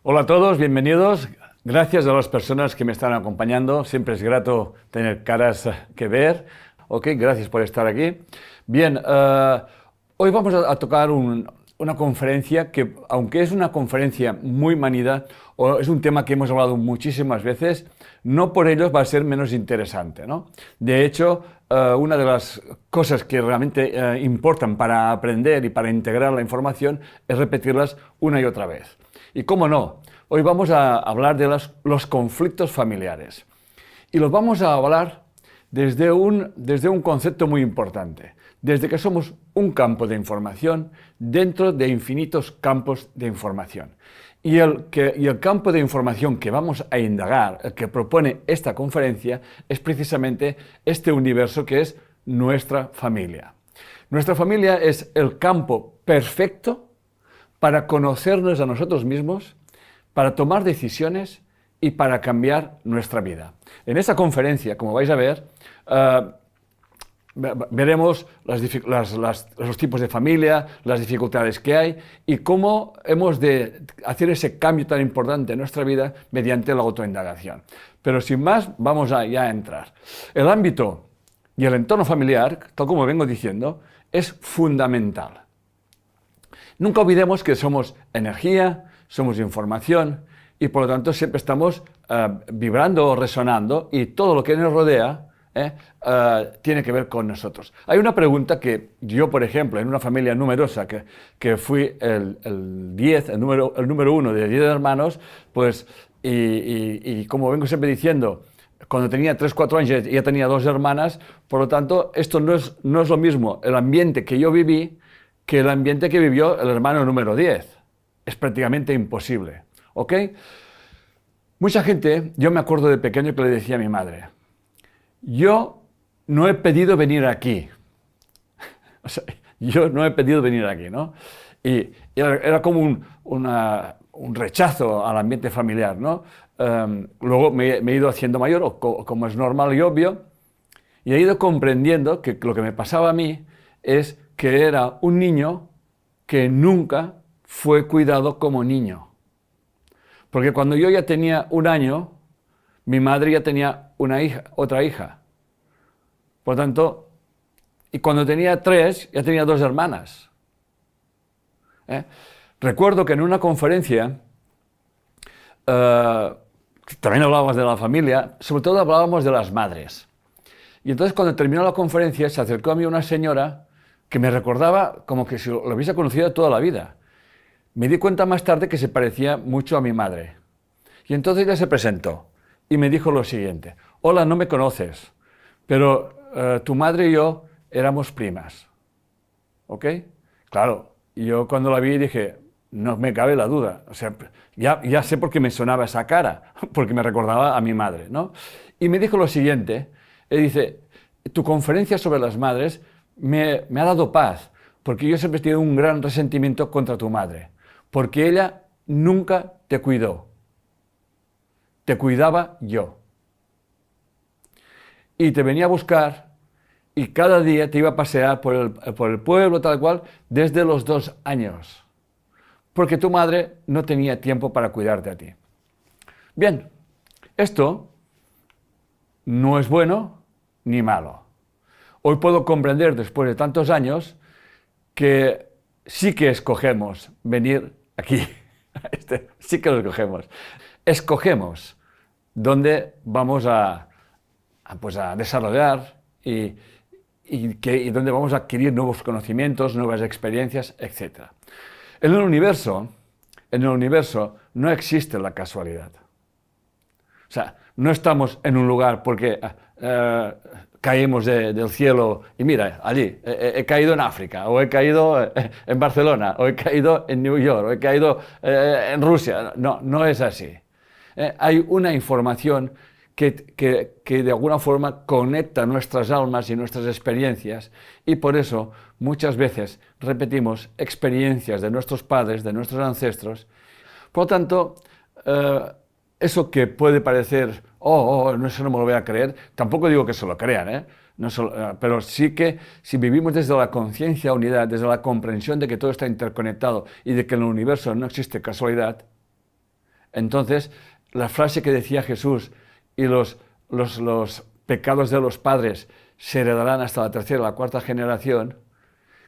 Hola a todos, bienvenidos. Gracias a las personas que me están acompañando. Siempre es grato tener caras que ver. Ok, gracias por estar aquí. Bien, hoy vamos a tocar una conferencia que, aunque es una conferencia muy manida, o es un tema que hemos hablado muchísimas veces, no por ello va a ser menos interesante, ¿no? De hecho, una de las cosas que realmente importan para aprender y para integrar la información es repetirlas una y otra vez. Y cómo no, hoy vamos a hablar de los conflictos familiares. Y los vamos a hablar desde un concepto muy importante, desde que somos un campo de información dentro de infinitos campos de información. Y el campo de información que vamos a indagar, el que propone esta conferencia, es precisamente este universo que es nuestra familia. Nuestra familia es el campo perfecto para conocernos a nosotros mismos, para tomar decisiones y para cambiar nuestra vida. En esta conferencia, como vais a ver, veremos los tipos de familia, las dificultades que hay y cómo hemos de hacer ese cambio tan importante en nuestra vida mediante la autoindagación. Pero sin más, vamos ya a entrar. El ámbito y el entorno familiar, tal como vengo diciendo, es fundamental. Nunca olvidemos que somos energía, somos información y por lo tanto siempre estamos vibrando o resonando y todo lo que nos rodea tiene que ver con nosotros. Hay una pregunta que yo, por ejemplo, en una familia numerosa, que fui el número uno de 10 hermanos, pues, y como vengo siempre diciendo, cuando tenía 3 o 4 años ya tenía 2 hermanas, por lo tanto, esto no es lo mismo el ambiente que yo viví que el ambiente que vivió el hermano número 10. Es prácticamente imposible, ¿ok? Mucha gente, yo me acuerdo de pequeño que le decía a mi madre, yo no he pedido venir aquí. O sea, yo no he pedido venir aquí, ¿no? Y era como un rechazo al ambiente familiar, ¿no? Luego me he ido haciendo mayor, como es normal y obvio, y he ido comprendiendo que lo que me pasaba a mí es que era un niño que nunca fue cuidado como niño. Porque cuando yo ya tenía 1 año, mi madre ya tenía otra hija. Por lo tanto, y cuando tenía 3, ya tenía 2 hermanas. Recuerdo que en una conferencia, también hablábamos de la familia, sobre todo hablábamos de las madres. Y entonces cuando terminó la conferencia, se acercó a mí una señora que me recordaba como que si lo hubiese conocido toda la vida. Me di cuenta más tarde que se parecía mucho a mi madre. Y entonces ella se presentó y me dijo lo siguiente: hola, no me conoces, pero tu madre y yo éramos primas. ¿Ok? Claro, y yo cuando la vi dije, no me cabe la duda, o sea, ya sé por qué me sonaba esa cara, porque me recordaba a mi madre, ¿no? Y me dijo lo siguiente, dice, tu conferencia sobre las madres me ha dado paz, porque yo siempre he tenido un gran resentimiento contra tu madre, porque ella nunca te cuidó, te cuidaba yo. Y te venía a buscar y cada día te iba a pasear por el pueblo tal cual desde los 2 años, porque tu madre no tenía tiempo para cuidarte a ti. Bien, esto no es bueno ni malo. Hoy puedo comprender, después de tantos años, que sí que escogemos venir aquí. Sí que lo escogemos. Escogemos dónde vamos a desarrollar y dónde vamos a adquirir nuevos conocimientos, nuevas experiencias, etc. En el universo no existe la casualidad. O sea, no estamos en un lugar porque caímos del cielo y mira, allí, he caído en África, o he caído en Barcelona, o he caído en New York, o he caído en Rusia. No, no es así. Hay una información que de alguna forma conecta nuestras almas y nuestras experiencias y por eso muchas veces repetimos experiencias de nuestros padres, de nuestros ancestros. Por lo tanto, eso que puede parecer, eso no me lo voy a creer, tampoco digo que se lo crean, pero sí que si vivimos desde la conciencia unidad, desde la comprensión de que todo está interconectado y de que en el universo no existe casualidad, Entonces, la frase que decía Jesús, y los pecados de los padres se heredarán hasta la tercera o la cuarta generación,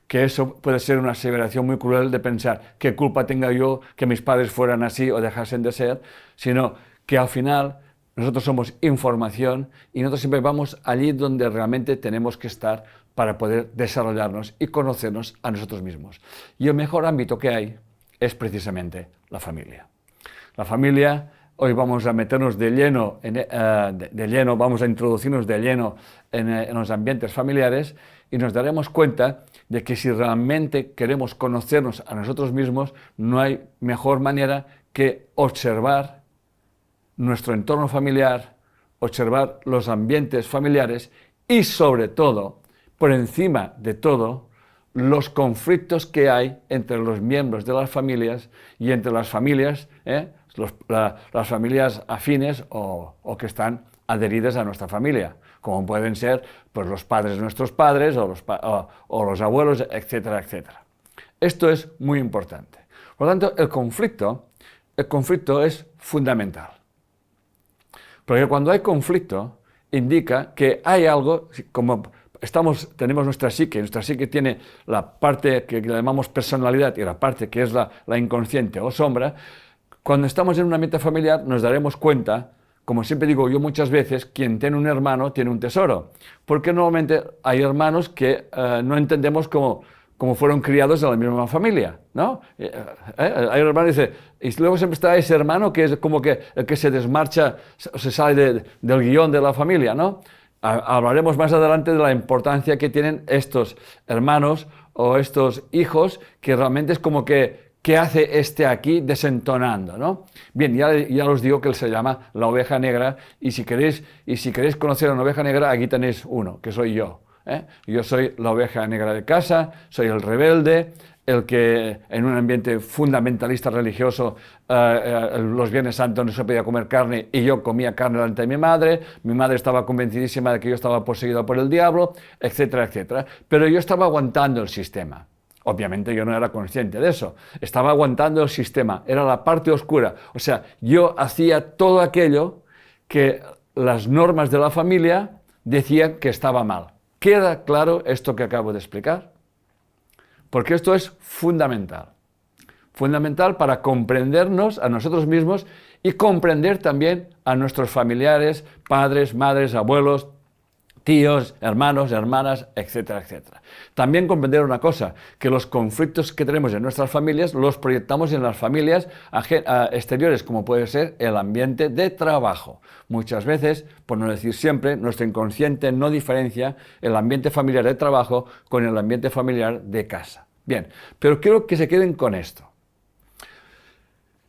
que eso puede ser una aseveración muy cruel de pensar qué culpa tenga yo que mis padres fueran así o dejasen de ser, sino que al final nosotros somos información y nosotros siempre vamos allí donde realmente tenemos que estar para poder desarrollarnos y conocernos a nosotros mismos. Y el mejor ámbito que hay es precisamente la familia. La familia, hoy vamos a meternos de lleno, vamos a introducirnos de lleno en los ambientes familiares y nos daremos cuenta de que si realmente queremos conocernos a nosotros mismos, no hay mejor manera que observar nuestro entorno familiar, observar los ambientes familiares y sobre todo, por encima de todo, los conflictos que hay entre los miembros de las familias y entre las familias, las familias afines o que están adheridas a nuestra familia, como pueden ser pues, los padres de nuestros padres o los abuelos, etcétera, etcétera. Esto es muy importante. Por lo tanto, el conflicto es fundamental. Porque cuando hay conflicto, indica que hay algo, como tenemos nuestra psique tiene la parte que llamamos personalidad y la parte que es la inconsciente o sombra. Cuando estamos en un ambiente familiar nos daremos cuenta, como siempre digo yo muchas veces, quien tiene un hermano tiene un tesoro, porque normalmente hay hermanos que no entendemos cómo fueron criados en la misma familia, ¿no? Hay un hermano que dice, y luego siempre está ese hermano que es como que el que se desmarcha, se sale del guión de la familia, ¿no? Hablaremos más adelante de la importancia que tienen estos hermanos o estos hijos, que realmente es como que ¿qué hace este aquí desentonando, ¿no? Bien, ya os digo que él se llama la oveja negra, y si queréis conocer a una oveja negra, aquí tenéis uno, que soy yo. Yo soy la oveja negra de casa, soy el rebelde, el que en un ambiente fundamentalista religioso los Viernes Santos no se podía comer carne y yo comía carne delante de mi madre estaba convencidísima de que yo estaba poseído por el diablo, etcétera, etcétera. Pero yo estaba aguantando el sistema. Obviamente yo no era consciente de eso, estaba aguantando el sistema, era la parte oscura. O sea, yo hacía todo aquello que las normas de la familia decían que estaba mal. ¿Queda claro esto que acabo de explicar? Porque esto es fundamental. Fundamental para comprendernos a nosotros mismos y comprender también a nuestros familiares, padres, madres, abuelos, tíos, hermanos, hermanas, etcétera, etcétera. También comprender una cosa, que los conflictos que tenemos en nuestras familias los proyectamos en las familias exteriores, como puede ser el ambiente de trabajo. Muchas veces, por no decir siempre, nuestro inconsciente no diferencia el ambiente familiar de trabajo con el ambiente familiar de casa. Bien, pero quiero que se queden con esto.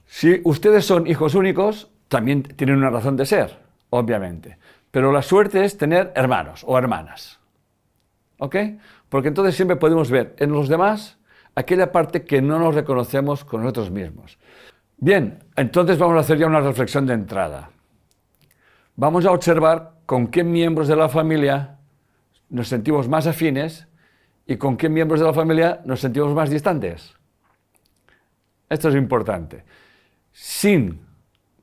Si ustedes son hijos únicos, también tienen una razón de ser, obviamente. Pero la suerte es tener hermanos o hermanas, ¿ok? Porque entonces siempre podemos ver en los demás aquella parte que no nos reconocemos con nosotros mismos. Bien, entonces vamos a hacer ya una reflexión de entrada. Vamos a observar con qué miembros de la familia nos sentimos más afines y con qué miembros de la familia nos sentimos más distantes. Esto es importante. Sin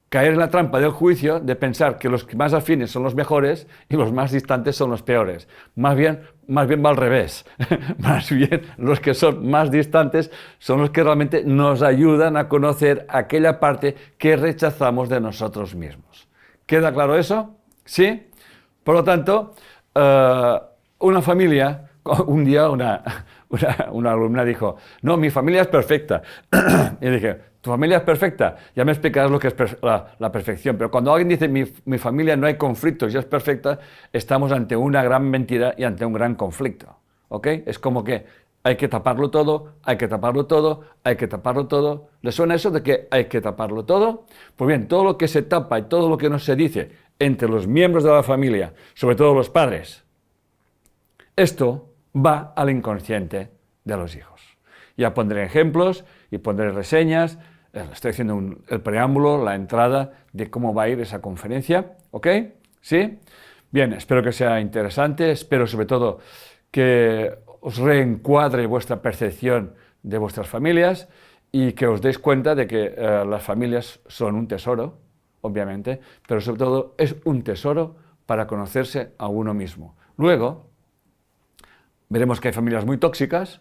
caer en la trampa del juicio de pensar que los más afines son los mejores y los más distantes son los peores. Más bien va al revés. Más bien los que son más distantes son los que realmente nos ayudan a conocer aquella parte que rechazamos de nosotros mismos. ¿Queda claro eso? ¿Sí? Por lo tanto, una familia, un día una alumna dijo, no, mi familia es perfecta. Y dije, ¿tu familia es perfecta? Ya me explicarás lo que es la perfección. Pero cuando alguien dice, mi familia no hay conflictos y es perfecta, estamos ante una gran mentira y ante un gran conflicto. ¿Ok? Es como que hay que taparlo todo, hay que taparlo todo, hay que taparlo todo. ¿Le suena eso de que hay que taparlo todo? Pues bien, todo lo que se tapa y todo lo que no se dice entre los miembros de la familia, sobre todo los padres, esto va al inconsciente de los hijos. Ya pondré ejemplos y pondré reseñas. Estoy haciendo el preámbulo, la entrada de cómo va a ir esa conferencia. ¿Ok? ¿Sí? Bien, espero que sea interesante. Espero sobre todo que os reencuadre vuestra percepción de vuestras familias y que os deis cuenta de que las familias son un tesoro, obviamente, pero sobre todo es un tesoro para conocerse a uno mismo. Luego, veremos que hay familias muy tóxicas,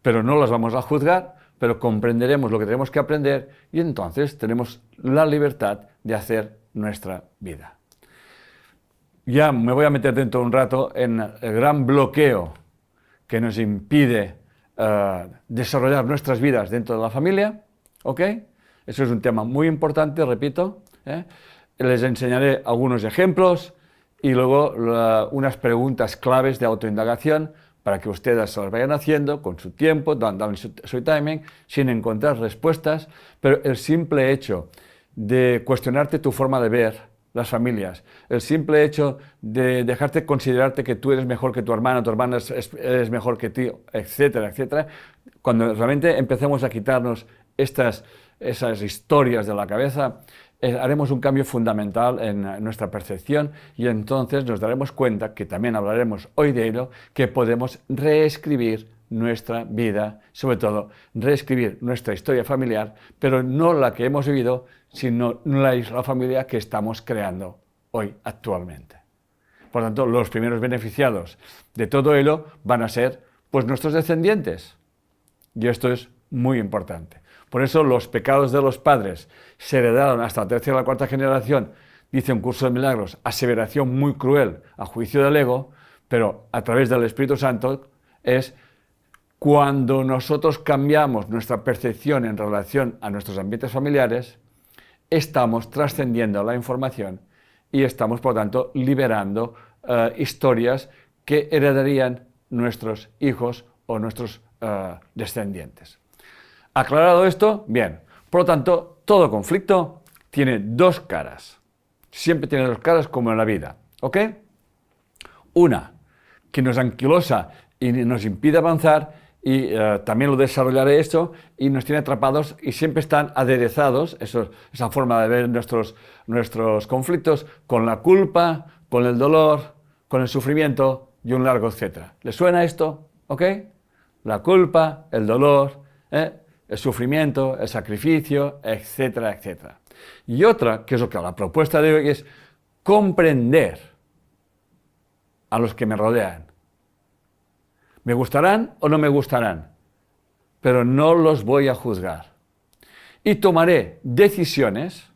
pero no las vamos a juzgar, pero comprenderemos lo que tenemos que aprender y entonces tenemos la libertad de hacer nuestra vida. Ya me voy a meter dentro de un rato en el gran bloqueo que nos impide desarrollar nuestras vidas dentro de la familia, ¿ok? Eso es un tema muy importante, repito. Les enseñaré algunos ejemplos y luego unas preguntas claves de autoindagación para que ustedes se las vayan haciendo con su tiempo, dando su timing, sin encontrar respuestas, pero el simple hecho de cuestionarte tu forma de ver las familias, el simple hecho de dejarte considerarte que tú eres mejor que tu hermana eres mejor que ti, etcétera, etcétera, cuando realmente empecemos a quitarnos esas historias de la cabeza, haremos un cambio fundamental en nuestra percepción y entonces nos daremos cuenta, que también hablaremos hoy de ello, que podemos reescribir nuestra vida, sobre todo reescribir nuestra historia familiar, pero no la que hemos vivido, sino la familia que estamos creando hoy actualmente. Por tanto, los primeros beneficiados de todo ello van a ser pues nuestros descendientes. Y esto es muy importante. Por eso los pecados de los padres se heredaron hasta la tercera y la cuarta generación, dice un curso de milagros, aseveración muy cruel a juicio del ego, pero a través del Espíritu Santo es cuando nosotros cambiamos nuestra percepción en relación a nuestros ambientes familiares, estamos trascendiendo la información y estamos, por lo tanto, liberando historias que heredarían nuestros hijos o nuestros descendientes. Aclarado esto, bien. Por lo tanto, todo conflicto tiene dos caras. Siempre tiene dos caras como en la vida, ¿ok? Una, que nos anquilosa y nos impide avanzar, y también lo desarrollaré esto, y nos tiene atrapados y siempre están aderezados, esa forma de ver nuestros conflictos, con la culpa, con el dolor, con el sufrimiento y un largo etcétera. ¿Les suena esto? ¿Ok? La culpa, el dolor, el sufrimiento, el sacrificio, etcétera, etcétera. Y otra, que es lo que la propuesta de hoy es comprender a los que me rodean. Me gustarán o no me gustarán, pero no los voy a juzgar. Y tomaré decisiones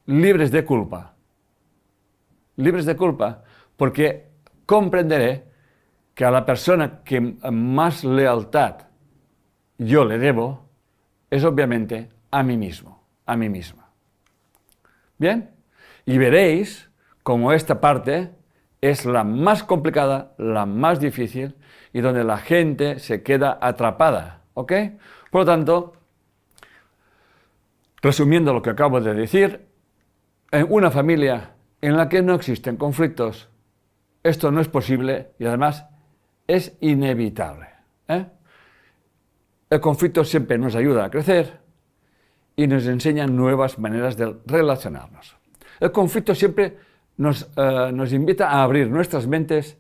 libres de culpa. Libres de culpa porque comprenderé que a la persona que más lealtad yo le debo es obviamente a mí mismo, a mí misma. ¿Bien? Y veréis cómo esta parte es la más complicada, la más difícil y donde la gente se queda atrapada, ¿ok? Por lo tanto, resumiendo lo que acabo de decir, en una familia en la que no existen conflictos, esto no es posible y además es inevitable. El conflicto siempre nos ayuda a crecer y nos enseña nuevas maneras de relacionarnos. El conflicto siempre nos invita a abrir nuestras mentes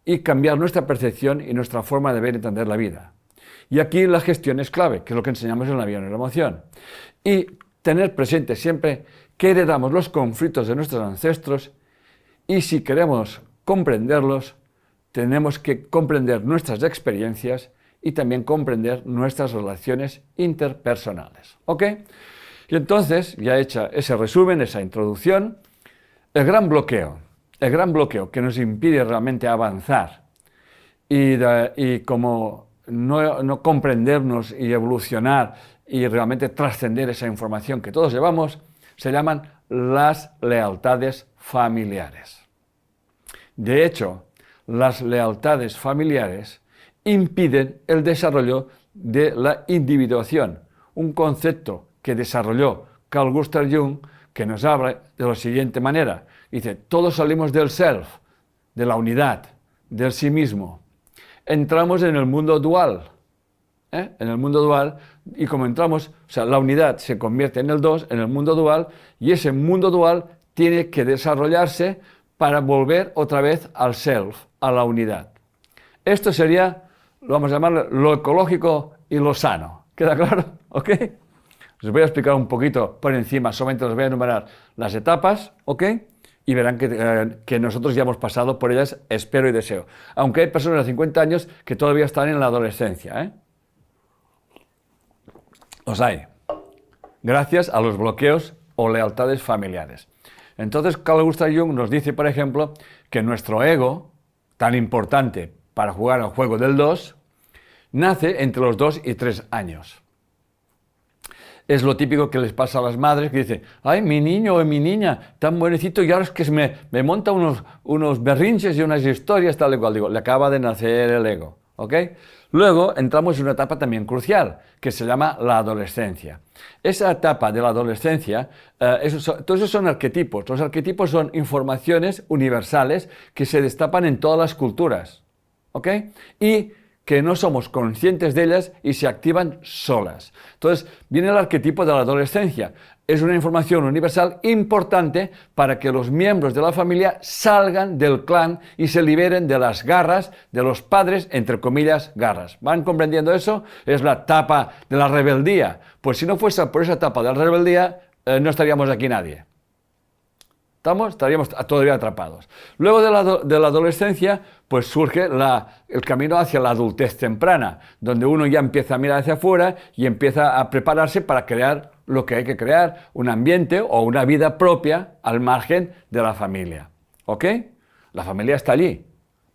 y cambiar nuestra percepción y nuestra forma de ver y entender la vida. Y aquí la gestión es clave, que es lo que enseñamos en la vida de la emoción. Y tener presente siempre que heredamos los conflictos de nuestros ancestros y si queremos comprenderlos, tenemos que comprender nuestras experiencias y también comprender nuestras relaciones interpersonales. ¿Ok? Y entonces, ya hecha ese resumen, esa introducción, el gran bloqueo que nos impide realmente avanzar y como no comprendernos y evolucionar y realmente trascender esa información que todos llevamos, se llaman las lealtades familiares. De hecho, las lealtades familiares impiden el desarrollo de la individuación, un concepto que desarrolló Carl Gustav Jung, que nos habla de la siguiente manera. Dice, todos salimos del self, de la unidad, del sí mismo. Entramos en el mundo dual, en el mundo dual, y como entramos, o sea, la unidad se convierte en el dos, en el mundo dual, y ese mundo dual tiene que desarrollarse para volver otra vez al self, a la unidad. Esto sería, vamos a llamarlo, lo ecológico y lo sano, ¿Queda claro? ¿Ok? Os voy a explicar un poquito por encima, solamente os voy a enumerar las etapas, ¿ok? Y verán que nosotros ya hemos pasado por ellas, espero y deseo. Aunque hay personas de 50 años que todavía están en la adolescencia, ¿eh? Los hay. Gracias a los bloqueos o lealtades familiares. Entonces, Carl Gustav Jung nos dice, por ejemplo, que nuestro ego, tan importante para jugar al juego del 2, nace entre los 2 y 3 años. Es lo típico que les pasa a las madres que dicen, ay, mi niño o mi niña, tan buenecito, y ahora es que me monta unos berrinches y unas historias, tal y cual. Digo, le acaba de nacer el ego, ¿ok? Luego entramos en una etapa también crucial, que se llama la adolescencia. Esa etapa de la adolescencia, todos esos son arquetipos. Los arquetipos son informaciones universales que se destapan en todas las culturas, ¿ok? Y que no somos conscientes de ellas y se activan solas. Entonces, viene el arquetipo de la adolescencia. Es una información universal importante para que los miembros de la familia salgan del clan y se liberen de las garras de los padres, entre comillas, garras. ¿Van comprendiendo eso? Es la etapa de la rebeldía. Pues si no fuese por esa etapa de la rebeldía, no estaríamos aquí nadie. Estaríamos todavía atrapados. Luego de la adolescencia, pues surge el camino hacia la adultez temprana, donde uno ya empieza a mirar hacia afuera y empieza a prepararse para crear lo que hay que crear, un ambiente o una vida propia al margen de la familia. ¿Ok? La familia está allí,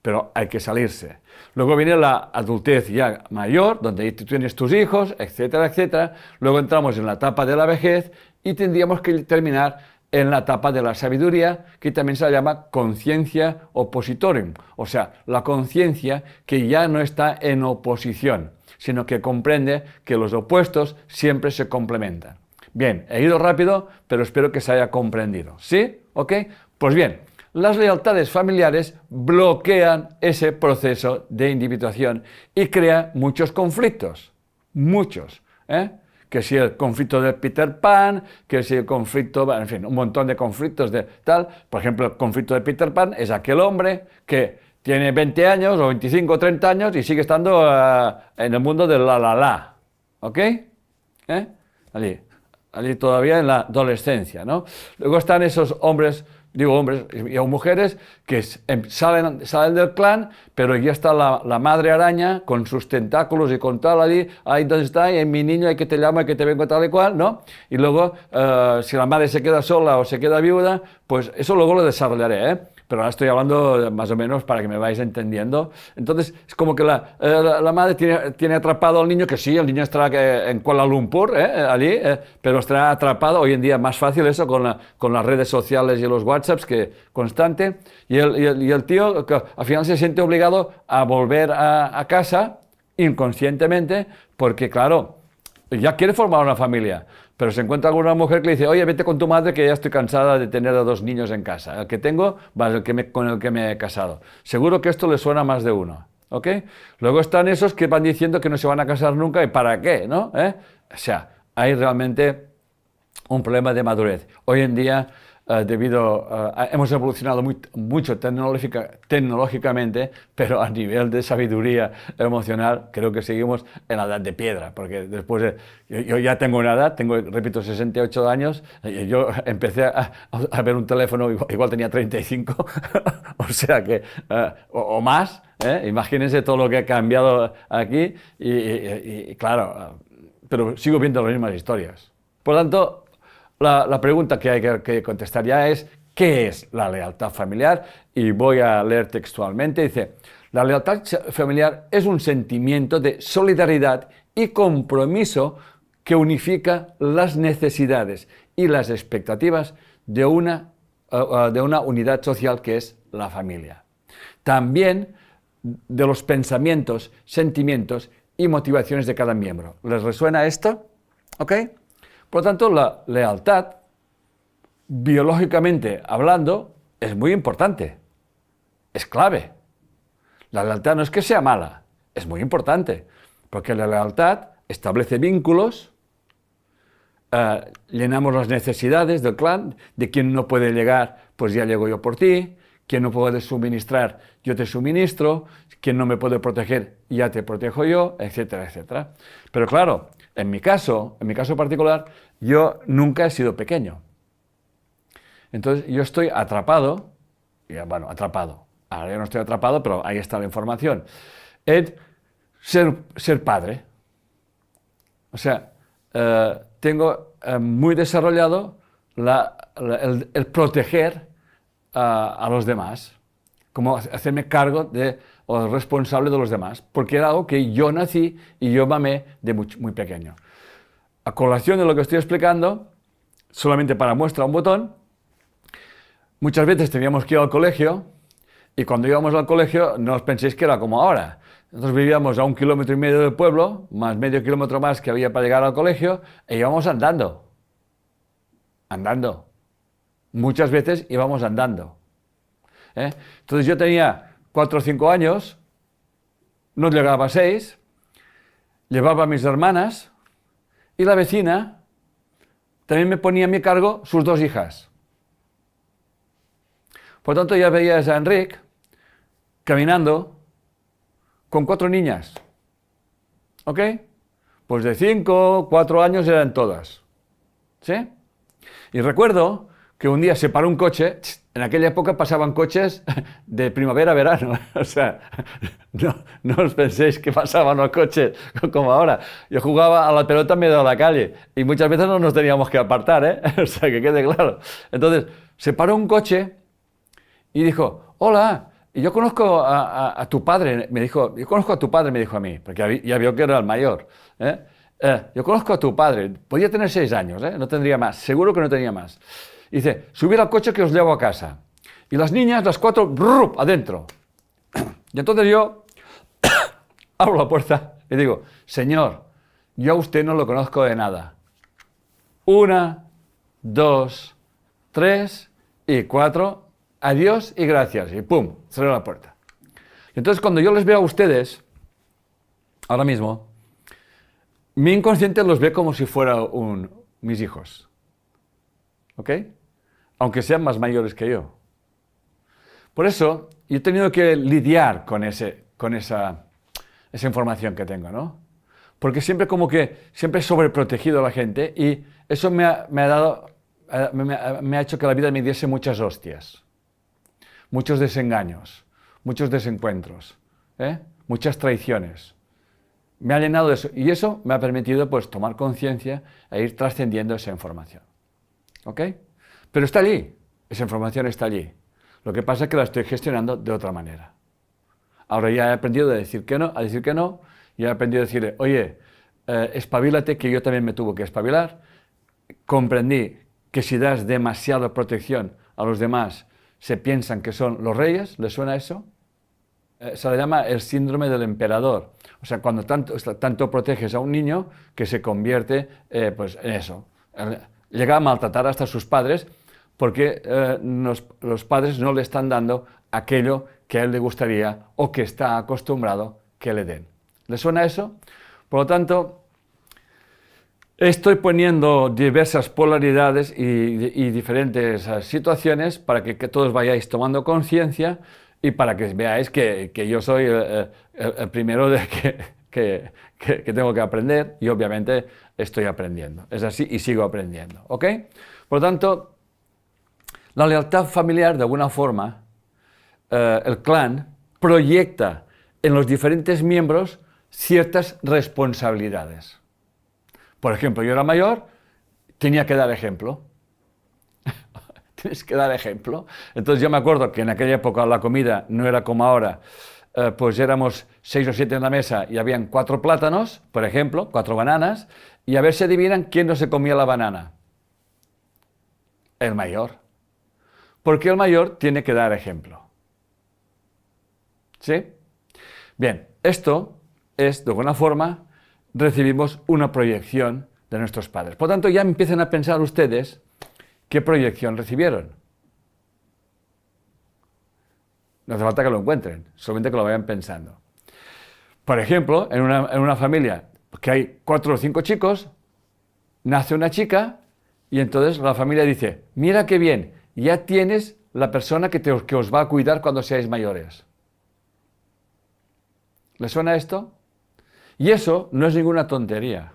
pero hay que salirse. Luego viene la adultez ya mayor, donde tú tienes tus hijos, etcétera, etcétera. Luego entramos en la etapa de la vejez y tendríamos que terminar en la etapa de la sabiduría, que también se llama conciencia oppositorium, o sea, la conciencia que ya no está en oposición, sino que comprende que los opuestos siempre se complementan. Bien, he ido rápido, pero espero que se haya comprendido. ¿Sí? ¿Ok? Pues bien, las lealtades familiares bloquean ese proceso de individuación y crean muchos conflictos, muchos, que si el conflicto de Peter Pan, que si el conflicto, en fin, un montón de conflictos de tal. Por ejemplo, el conflicto de Peter Pan es aquel hombre que tiene 20 años o 25 o 30 años y sigue estando en el mundo del la, ¿ok? Allí todavía en la adolescencia, ¿no? Luego están esos hombres, digo hombres y mujeres, que salen del clan, pero ya está la madre araña con sus tentáculos y con tal allí, ahí donde está, y mi niño, hay que te llamo, hay que te vengo tal y cual, ¿no? Y luego, si la madre se queda sola o se queda viuda, pues eso luego lo desarrollaré, pero ahora estoy hablando más o menos para que me vayáis entendiendo. Entonces, es como que la madre tiene atrapado al niño, que sí, el niño estará en Kuala Lumpur, allí, pero estará atrapado. Hoy en día es más fácil eso con las redes sociales y los WhatsApps que constante. Y el tío que al final se siente obligado a volver a casa inconscientemente, porque claro, ya quiere formar una familia, pero se encuentra con una mujer que le dice, oye, vete con tu madre que ya estoy cansada de tener a 2 niños en casa. El que tengo va con el que me he casado. Seguro que esto le suena a más de uno, ¿ok? Luego están esos que van diciendo que no se van a casar nunca y ¿para qué, no? O sea, hay realmente un problema de madurez. Hoy en día, hemos evolucionado mucho tecnológicamente, pero a nivel de sabiduría emocional creo que seguimos en la edad de piedra, porque después yo ya tengo una edad, repito, 68 años, y yo empecé a ver un teléfono, igual tenía 35, o sea que, o más, imagínense todo lo que ha cambiado aquí, y claro, pero sigo viendo las mismas historias. Por lo tanto, la pregunta que hay que contestar ya es, ¿qué es la lealtad familiar? Y voy a leer textualmente, dice, la lealtad familiar es un sentimiento de solidaridad y compromiso que unifica las necesidades y las expectativas de una unidad social que es la familia. También de los pensamientos, sentimientos y motivaciones de cada miembro. ¿Les resuena esto? ¿Ok? Por lo tanto, la lealtad, biológicamente hablando, es muy importante, es clave. La lealtad no es que sea mala, es muy importante, porque la lealtad establece vínculos, llenamos las necesidades del clan, de quien no puede llegar, pues ya llego yo por ti, Quien no puede suministrar, yo te suministro. Quien no me puede proteger, ya te protejo yo, etcétera, etcétera. Pero claro, en mi caso particular, yo nunca he sido pequeño. Entonces yo estoy atrapado, bueno, atrapado. Ahora yo no estoy atrapado, pero ahí está la información. En ser padre. O sea, tengo muy desarrollado el proteger a los demás, como hacerme cargo o responsable de los demás, porque era algo que yo nací y yo mamé de muy pequeño. A colación de lo que estoy explicando, solamente para muestra un botón, muchas veces teníamos que ir al colegio y cuando íbamos al colegio no os penséis que era como ahora. Nosotros vivíamos a 1,5 kilómetros del pueblo, más medio kilómetro más que había para llegar al colegio, e íbamos andando. Andando. Muchas veces íbamos andando. Entonces yo tenía 4 o 5 años, no llegaba a 6, llevaba a mis hermanas y la vecina también me ponía a mi cargo sus 2 hijas. Por tanto ya veías a Enric caminando con 4 niñas. ¿Ok? Pues de 5, 4 años eran todas. ¿Sí? Y recuerdo que un día se paró un coche. En aquella época pasaban coches de primavera a verano. O sea, no os penséis que pasaban los coches como ahora. Yo jugaba a la pelota en medio de la calle y muchas veces no nos teníamos que apartar, ¿eh? O sea, que quede claro. Entonces, se paró un coche y dijo, hola, y yo conozco a tu padre. Me dijo, yo conozco a tu padre, me dijo a mí, porque ya vio que era el mayor. Yo conozco a tu padre. Podía tener 6 años, no tendría más. Seguro que no tenía más. Y dice, subid al coche que os llevo a casa. Y las niñas, las 4, ¡brrr!, adentro. Y entonces yo abro la puerta y digo, señor, yo a usted no lo conozco de nada. 1, 2, 3 y 4, adiós y gracias. Y pum, cerré la puerta. Y entonces cuando yo les veo a ustedes, ahora mismo, mi inconsciente los ve como si fueran mis hijos. ¿Ok? Aunque sean más mayores que yo. Por eso, yo he tenido que lidiar con esa información que tengo, ¿no? Porque siempre siempre he sobreprotegido a la gente y eso me ha hecho que la vida me diese muchas hostias, muchos desengaños, muchos desencuentros, muchas traiciones. Me ha llenado de eso y eso me ha permitido pues tomar conciencia e ir trascendiendo esa información. ¿Ok? Pero está allí, esa información está allí. Lo que pasa es que la estoy gestionando de otra manera. Ahora ya he aprendido a decir que no, y he aprendido a decirle, oye, espabilate, que yo también me tuve que espabilar. Comprendí que si das demasiada protección a los demás, se piensan que son los reyes, ¿les suena eso? Se le llama el síndrome del emperador. O sea, cuando tanto proteges a un niño que se convierte pues en eso. Llega a maltratar hasta a sus padres porque los padres no le están dando aquello que a él le gustaría o que está acostumbrado que le den. ¿Le suena eso? Por lo tanto, estoy poniendo diversas polaridades y diferentes situaciones para que todos vayáis tomando conciencia y para que veáis que yo soy el primero que tengo que aprender y obviamente estoy aprendiendo. Es así y sigo aprendiendo. ¿Ok? Por lo tanto, la lealtad familiar, de alguna forma, el clan proyecta en los diferentes miembros ciertas responsabilidades. Por ejemplo, yo era mayor, tenía que dar ejemplo. Tienes que dar ejemplo. Entonces yo me acuerdo que en aquella época la comida no era como ahora, pues éramos 6 o 7 en la mesa y habían 4 plátanos, por ejemplo, 4 bananas, y a ver si adivinan quién no se comía la banana. El mayor. Porque el mayor tiene que dar ejemplo. ¿Sí? Bien, esto es, de alguna forma, recibimos una proyección de nuestros padres. Por tanto, ya empiezan a pensar ustedes qué proyección recibieron. No hace falta que lo encuentren, solamente que lo vayan pensando. Por ejemplo, en una familia que hay 4 o 5 chicos, nace una chica y entonces la familia dice, mira qué bien, ya tienes la persona que os va a cuidar cuando seáis mayores. ¿Le suena esto? Y eso no es ninguna tontería,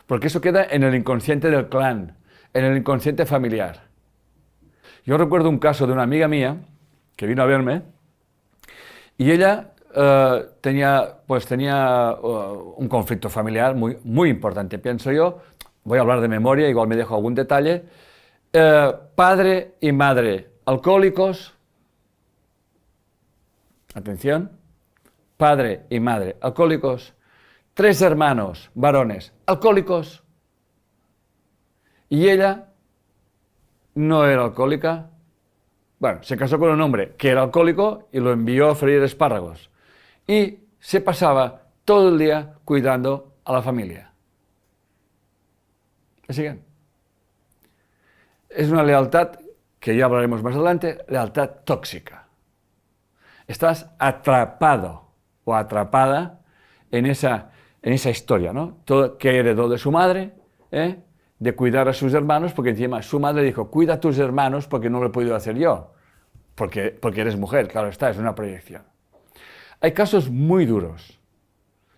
porque eso queda en el inconsciente del clan, en el inconsciente familiar. Yo recuerdo un caso de una amiga mía que vino a verme y ella tenía un conflicto familiar muy importante, pienso yo. Voy a hablar de memoria, igual me dejo algún detalle. Padre y madre alcohólicos. Atención. Padre y madre alcohólicos. 3 hermanos varones alcohólicos. Y ella no era alcohólica. Bueno, se casó con un hombre que era alcohólico y lo envió a freír espárragos. Y se pasaba todo el día cuidando a la familia. ¿Me siguen? Es una lealtad, que ya hablaremos más adelante, lealtad tóxica. Estás atrapado o atrapada en esa historia, ¿no? Todo, que heredó de su madre, de cuidar a sus hermanos, porque encima su madre dijo, cuida a tus hermanos porque no lo he podido hacer yo, porque eres mujer, claro está, es una proyección. Hay casos muy duros.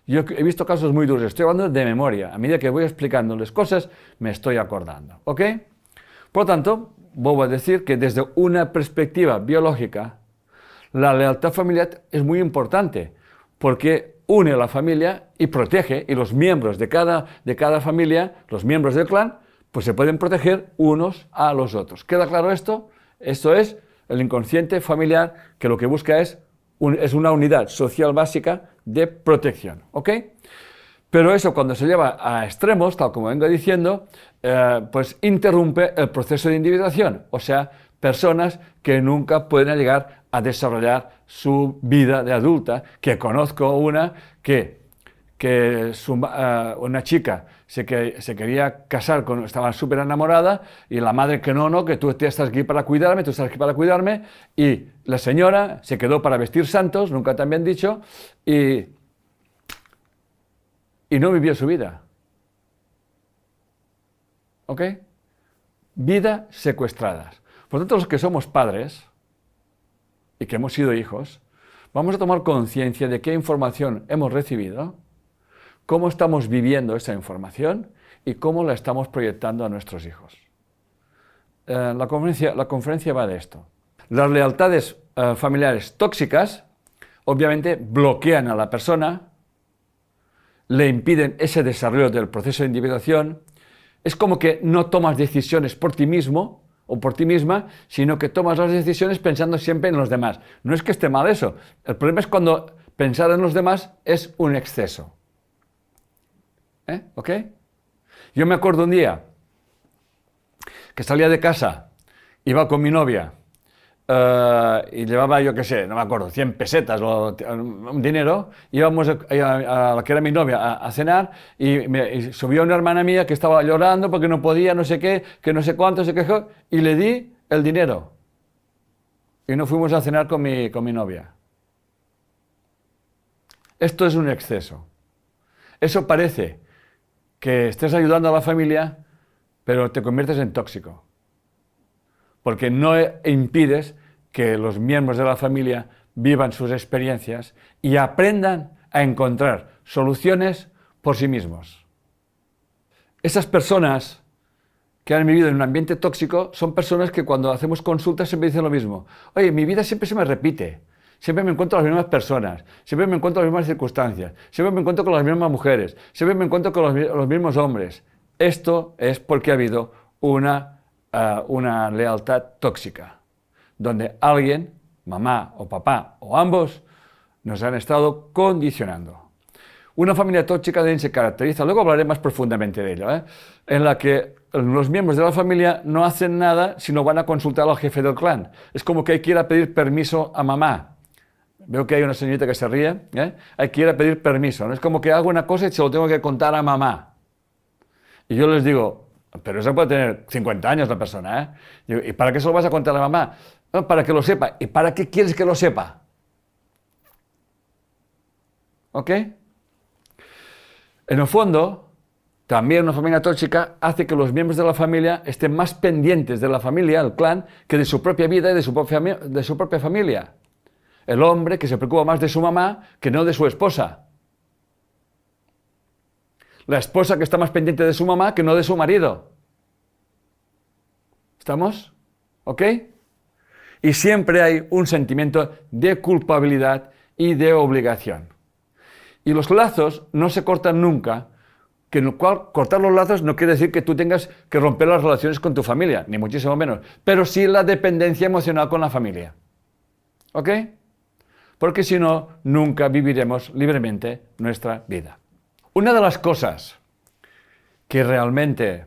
Yo he visto casos muy duros, estoy hablando de memoria, a medida que voy explicándoles cosas, me estoy acordando, ¿ok? Por lo tanto, vuelvo a decir que desde una perspectiva biológica, la lealtad familiar es muy importante, porque une a la familia y protege, y los miembros de cada familia, los miembros del clan, pues se pueden proteger unos a los otros. ¿Queda claro esto? Esto es el inconsciente familiar, que lo que busca es una unidad social básica de protección, ¿ok? Pero eso, cuando se lleva a extremos, tal como vengo diciendo, pues interrumpe el proceso de individuación, o sea, personas que nunca pueden llegar a desarrollar su vida de adulta, que conozco una una chica se quería casar, estaba súper enamorada, y la madre que no, que tú estás aquí para cuidarme, tú estás aquí para cuidarme, y la señora se quedó para vestir santos, nunca te habían dicho, y no vivió su vida. ¿Ok? Vida secuestradas. Por tanto, los que somos padres y que hemos sido hijos, vamos a tomar conciencia de qué información hemos recibido, cómo estamos viviendo esa información y cómo la estamos proyectando a nuestros hijos. La conferencia va de esto. Las lealtades familiares tóxicas, obviamente, bloquean a la persona, le impiden ese desarrollo del proceso de individuación. Es como que no tomas decisiones por ti mismo o por ti misma, sino que tomas las decisiones pensando siempre en los demás. No es que esté mal eso. El problema es cuando pensar en los demás es un exceso. ¿Ok? Yo me acuerdo un día que salía de casa, iba con mi novia, y llevaba, yo qué sé, no me acuerdo, 100 pesetas o un dinero, íbamos a la que era mi novia a cenar, y subió una hermana mía que estaba llorando porque no podía, no sé qué, que no sé cuánto, se quejó, y le di el dinero. Y nos fuimos a cenar con mi novia. Esto es un exceso. Eso parece que estés ayudando a la familia, pero te conviertes en tóxico. Porque no impides que los miembros de la familia vivan sus experiencias y aprendan a encontrar soluciones por sí mismos. Esas personas que han vivido en un ambiente tóxico son personas que cuando hacemos consultas siempre dicen lo mismo. Oye, mi vida siempre se me repite. Siempre me encuentro con las mismas personas, siempre me encuentro con las mismas circunstancias, siempre me encuentro con las mismas mujeres, siempre me encuentro con los mismos hombres. Esto es porque ha habido una lealtad tóxica, donde alguien, mamá o papá o ambos, nos han estado condicionando. Una familia tóxica se caracteriza, luego hablaré más profundamente de ello, en la que los miembros de la familia no hacen nada si no van a consultar al jefe del clan. Es como que hay que ir a pedir permiso a mamá. Veo que hay una señorita que se ríe, hay que ir a pedir permiso. No es como que hago una cosa y se lo tengo que contar a mamá. Y yo les digo, pero esa puede tener 50 años la persona, Digo, ¿y para qué se lo vas a contar a mamá? No, para que lo sepa. ¿Y para qué quieres que lo sepa? ¿Ok? En el fondo, También una familia tóxica hace que los miembros de la familia estén más pendientes de la familia, el clan, que de su propia vida y de su propia familia. El hombre que se preocupa más de su mamá que no de su esposa. La esposa que está más pendiente de su mamá que no de su marido. ¿Estamos? ¿Ok? Y siempre hay un sentimiento de culpabilidad y de obligación. Y los lazos no se cortan nunca, que en el cual cortar los lazos no quiere decir que tú tengas que romper las relaciones con tu familia, ni muchísimo menos, pero sí la dependencia emocional con la familia. ¿Ok? Porque si no, nunca viviremos libremente nuestra vida. Una de las cosas que realmente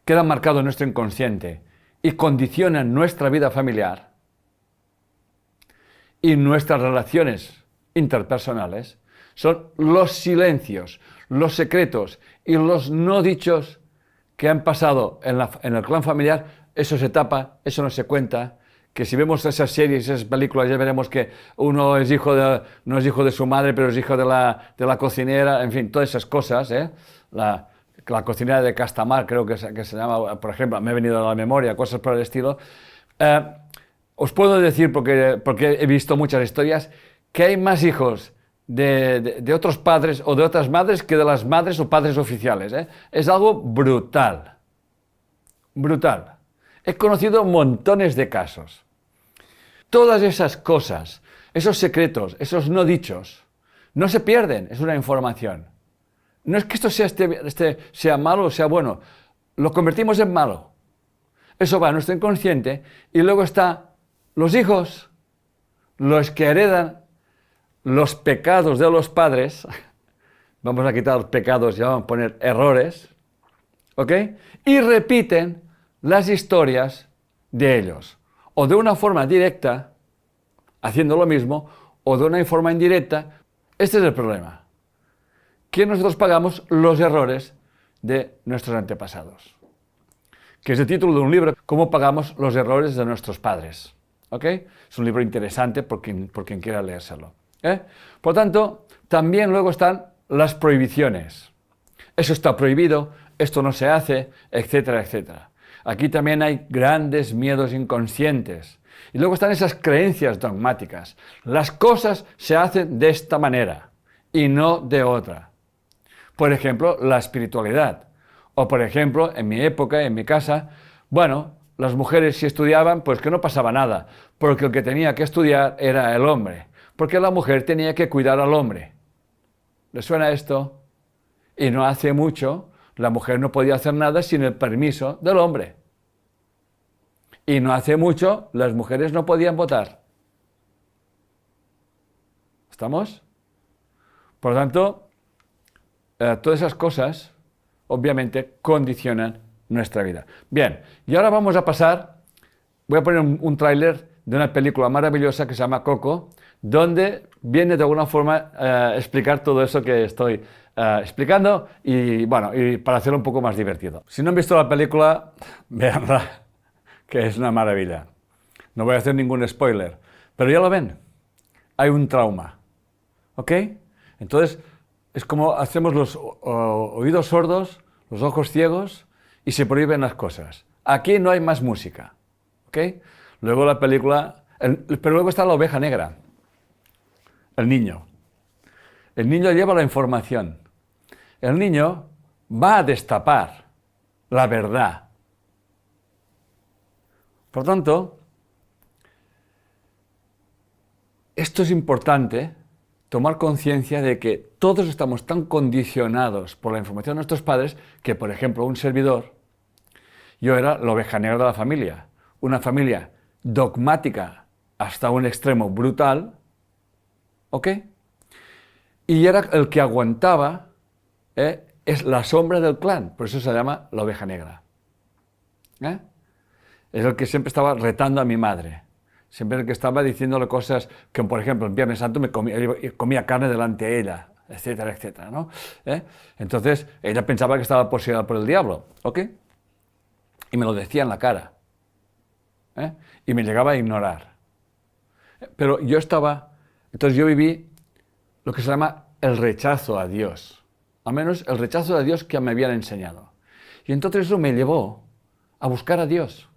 quedan marcados en nuestro inconsciente y condicionan nuestra vida familiar y nuestras relaciones interpersonales son los silencios, los secretos y los no dichos que han pasado en el clan familiar. Eso se tapa, eso no se cuenta. Que si vemos esas series, esas películas, ya veremos que uno no es hijo de su madre, pero es hijo de la cocinera, en fin, todas esas cosas, ¿eh? La cocinera de Castamar, creo que se llama, por ejemplo, me ha venido a la memoria, cosas por el estilo. Os puedo decir, porque he visto muchas historias, que hay más hijos de otros padres o de otras madres que de las madres o padres oficiales, ¿eh? Es algo brutal. Brutal. He conocido montones de casos. Todas esas cosas, esos secretos, esos no dichos, no se pierden, es una información. No es que esto sea malo o sea bueno, lo convertimos en malo. Eso va a nuestro inconsciente y luego están los hijos, los que heredan los pecados de los padres. Vamos a quitar los pecados y vamos a poner errores, ¿ok? Y repiten las historias de ellos, o de una forma directa, haciendo lo mismo, o de una forma indirecta. Este es el problema, que nosotros pagamos los errores de nuestros antepasados, que es el título de un libro, Cómo pagamos los errores de nuestros padres, ¿ok? Es un libro interesante por quien quiera leérselo, ¿eh? Por tanto, también luego están las prohibiciones. Eso está prohibido, esto no se hace, etcétera, etcétera. Aquí también hay grandes miedos inconscientes. Y luego están esas creencias dogmáticas. Las cosas se hacen de esta manera y no de otra. Por ejemplo, la espiritualidad. O por ejemplo, en mi época, en mi casa, bueno, las mujeres si estudiaban, pues que no pasaba nada, porque el que tenía que estudiar era el hombre, porque la mujer tenía que cuidar al hombre. ¿Les suena esto? Y no hace mucho la mujer no podía hacer nada sin el permiso del hombre. Y no hace mucho las mujeres no podían votar. ¿Estamos? Por lo tanto, todas esas cosas, obviamente, condicionan nuestra vida. Bien, y ahora vamos a pasar, voy a poner un tráiler de una película maravillosa que se llama Coco, donde viene de alguna forma explicar todo eso que estoy explicando y, bueno, y para hacerlo un poco más divertido. Si no han visto la película, véanla, que es una maravilla. No voy a hacer ningún spoiler, pero ya lo ven, hay un trauma, ¿ok? Entonces, es como hacemos los oídos sordos, los ojos ciegos y se prohíben las cosas. Aquí no hay más música, ¿ok? Luego la película, pero luego está la oveja negra, el niño. El niño lleva la información. El niño va a destapar la verdad. Por tanto, esto es importante, tomar conciencia de que todos estamos tan condicionados por la información de nuestros padres que, por ejemplo, un servidor, yo era la oveja negra de la familia, una familia dogmática hasta un extremo brutal, ¿ok? Y era el que aguantaba, es la sombra del clan, por eso se llama la oveja negra. Es el que siempre estaba retando a mi madre. Siempre el que estaba diciéndole cosas que, por ejemplo, en Viernes Santo comía carne delante de ella, etcétera, etcétera, ¿no? Entonces, ella pensaba que estaba poseída por el diablo, ¿ok? Y me lo decía en la cara. Y me llegaba a ignorar. Pero yo viví lo que se llama el rechazo a Dios. al menos el rechazo de Dios que me habían enseñado. Y entonces eso me llevó a buscar a Dios.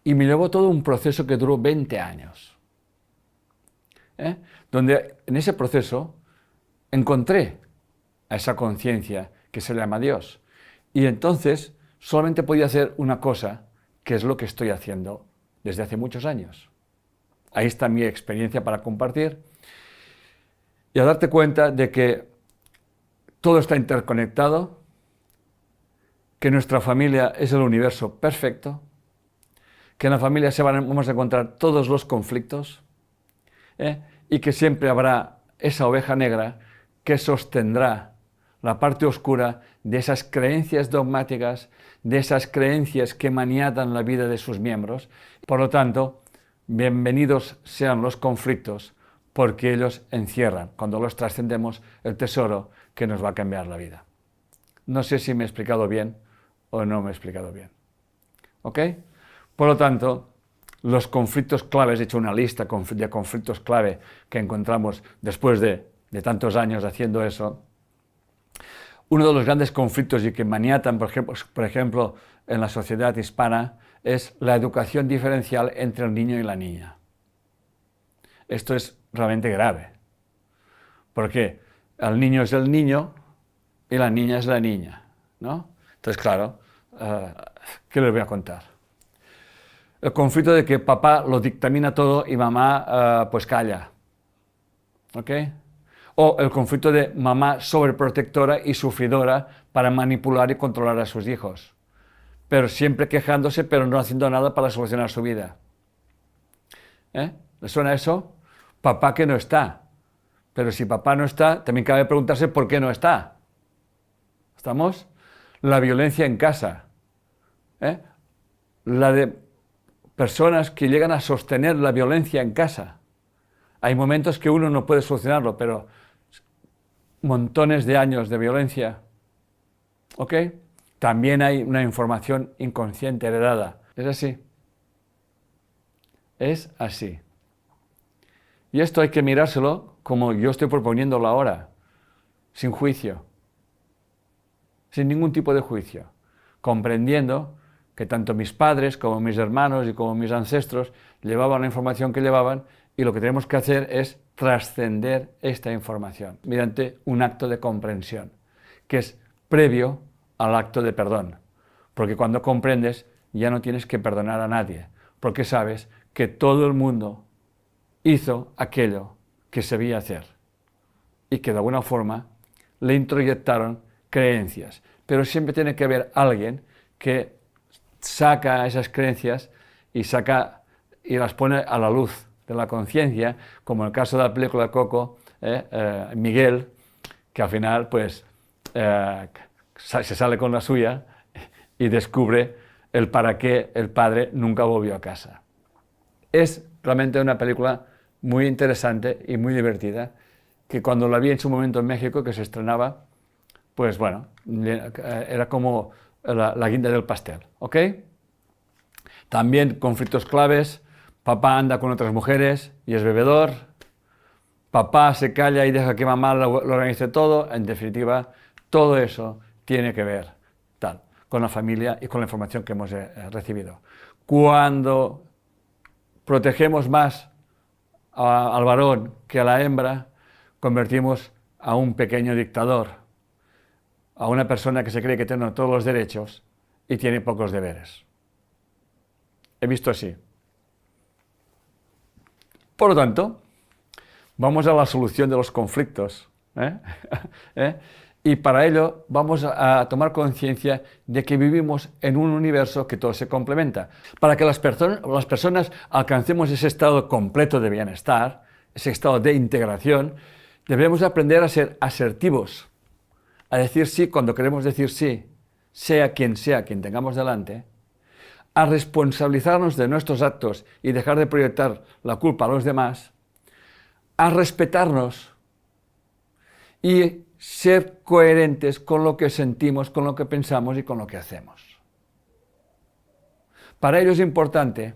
Y me llevó todo un proceso que duró 20 años. Donde en ese proceso encontré a esa conciencia que se llama Dios. Y entonces solamente podía hacer una cosa, que es lo que estoy haciendo desde hace muchos años. Ahí está mi experiencia para compartir. Y a darte cuenta de que todo está interconectado, que nuestra familia es el universo perfecto, que en la familia vamos a encontrar todos los conflictos, y que siempre habrá esa oveja negra que sostendrá la parte oscura de esas creencias dogmáticas, de esas creencias que maniatan la vida de sus miembros. Por lo tanto, bienvenidos sean los conflictos, porque ellos encierran, cuando los trascendemos, el tesoro que nos va a cambiar la vida. No sé si me he explicado bien o no me he explicado bien. ¿Ok? Por lo tanto, los conflictos claves, he hecho una lista de conflictos clave que encontramos después de tantos años haciendo eso. Uno de los grandes conflictos y que maniatan, por ejemplo, en la sociedad hispana, es la educación diferencial entre el niño y la niña. Esto es realmente grave, porque el niño es el niño y la niña es la niña, ¿no? Entonces, claro, ¿qué les voy a contar? El conflicto de que papá lo dictamina todo y mamá pues calla, ¿ok? O el conflicto de mamá sobreprotectora y sufridora para manipular y controlar a sus hijos, pero siempre quejándose, pero no haciendo nada para solucionar su vida. ¿Les suena eso? Papá que no está. Pero si papá no está, también cabe preguntarse por qué no está. ¿Estamos? La violencia en casa. La de personas que llegan a sostener la violencia en casa. Hay momentos que uno no puede solucionarlo, pero montones de años de violencia. ¿Ok? También hay una información inconsciente heredada. ¿Es así? Es así. Y esto hay que mirárselo como yo estoy proponiéndolo ahora, sin juicio, sin ningún tipo de juicio, comprendiendo que tanto mis padres como mis hermanos y como mis ancestros llevaban la información que llevaban, y lo que tenemos que hacer es trascender esta información mediante un acto de comprensión, que es previo al acto de perdón, porque cuando comprendes ya no tienes que perdonar a nadie, porque sabes que todo el mundo hizo aquello que sabía hacer y que de alguna forma le introyectaron creencias, pero siempre tiene que haber alguien que saca esas creencias y las pone a la luz de la conciencia, como en el caso de la película Coco, Miguel, que al final pues se sale con la suya y descubre el para qué el padre nunca volvió a casa. Es realmente una película muy interesante y muy divertida, que cuando la vi en su momento en México, que se estrenaba, pues bueno, era como la guinda del pastel, ¿ok? También conflictos claves: papá anda con otras mujeres y es bebedor, papá se calla y deja que mamá lo organice todo. En definitiva, todo eso tiene que ver con la familia y con la información que hemos recibido. Cuando protegemos más al varón que a la hembra, convertimos a un pequeño dictador, a una persona que se cree que tiene todos los derechos y tiene pocos deberes. He visto así. Por lo tanto, vamos a la solución de los conflictos. Y para ello vamos a tomar conciencia de que vivimos en un universo que todo se complementa. Para que las personas alcancemos ese estado completo de bienestar, ese estado de integración, debemos aprender a ser asertivos, a decir sí cuando queremos decir sí, sea quien tengamos delante, a responsabilizarnos de nuestros actos y dejar de proyectar la culpa a los demás, a respetarnos y ser coherentes con lo que sentimos, con lo que pensamos y con lo que hacemos. Para ello es importante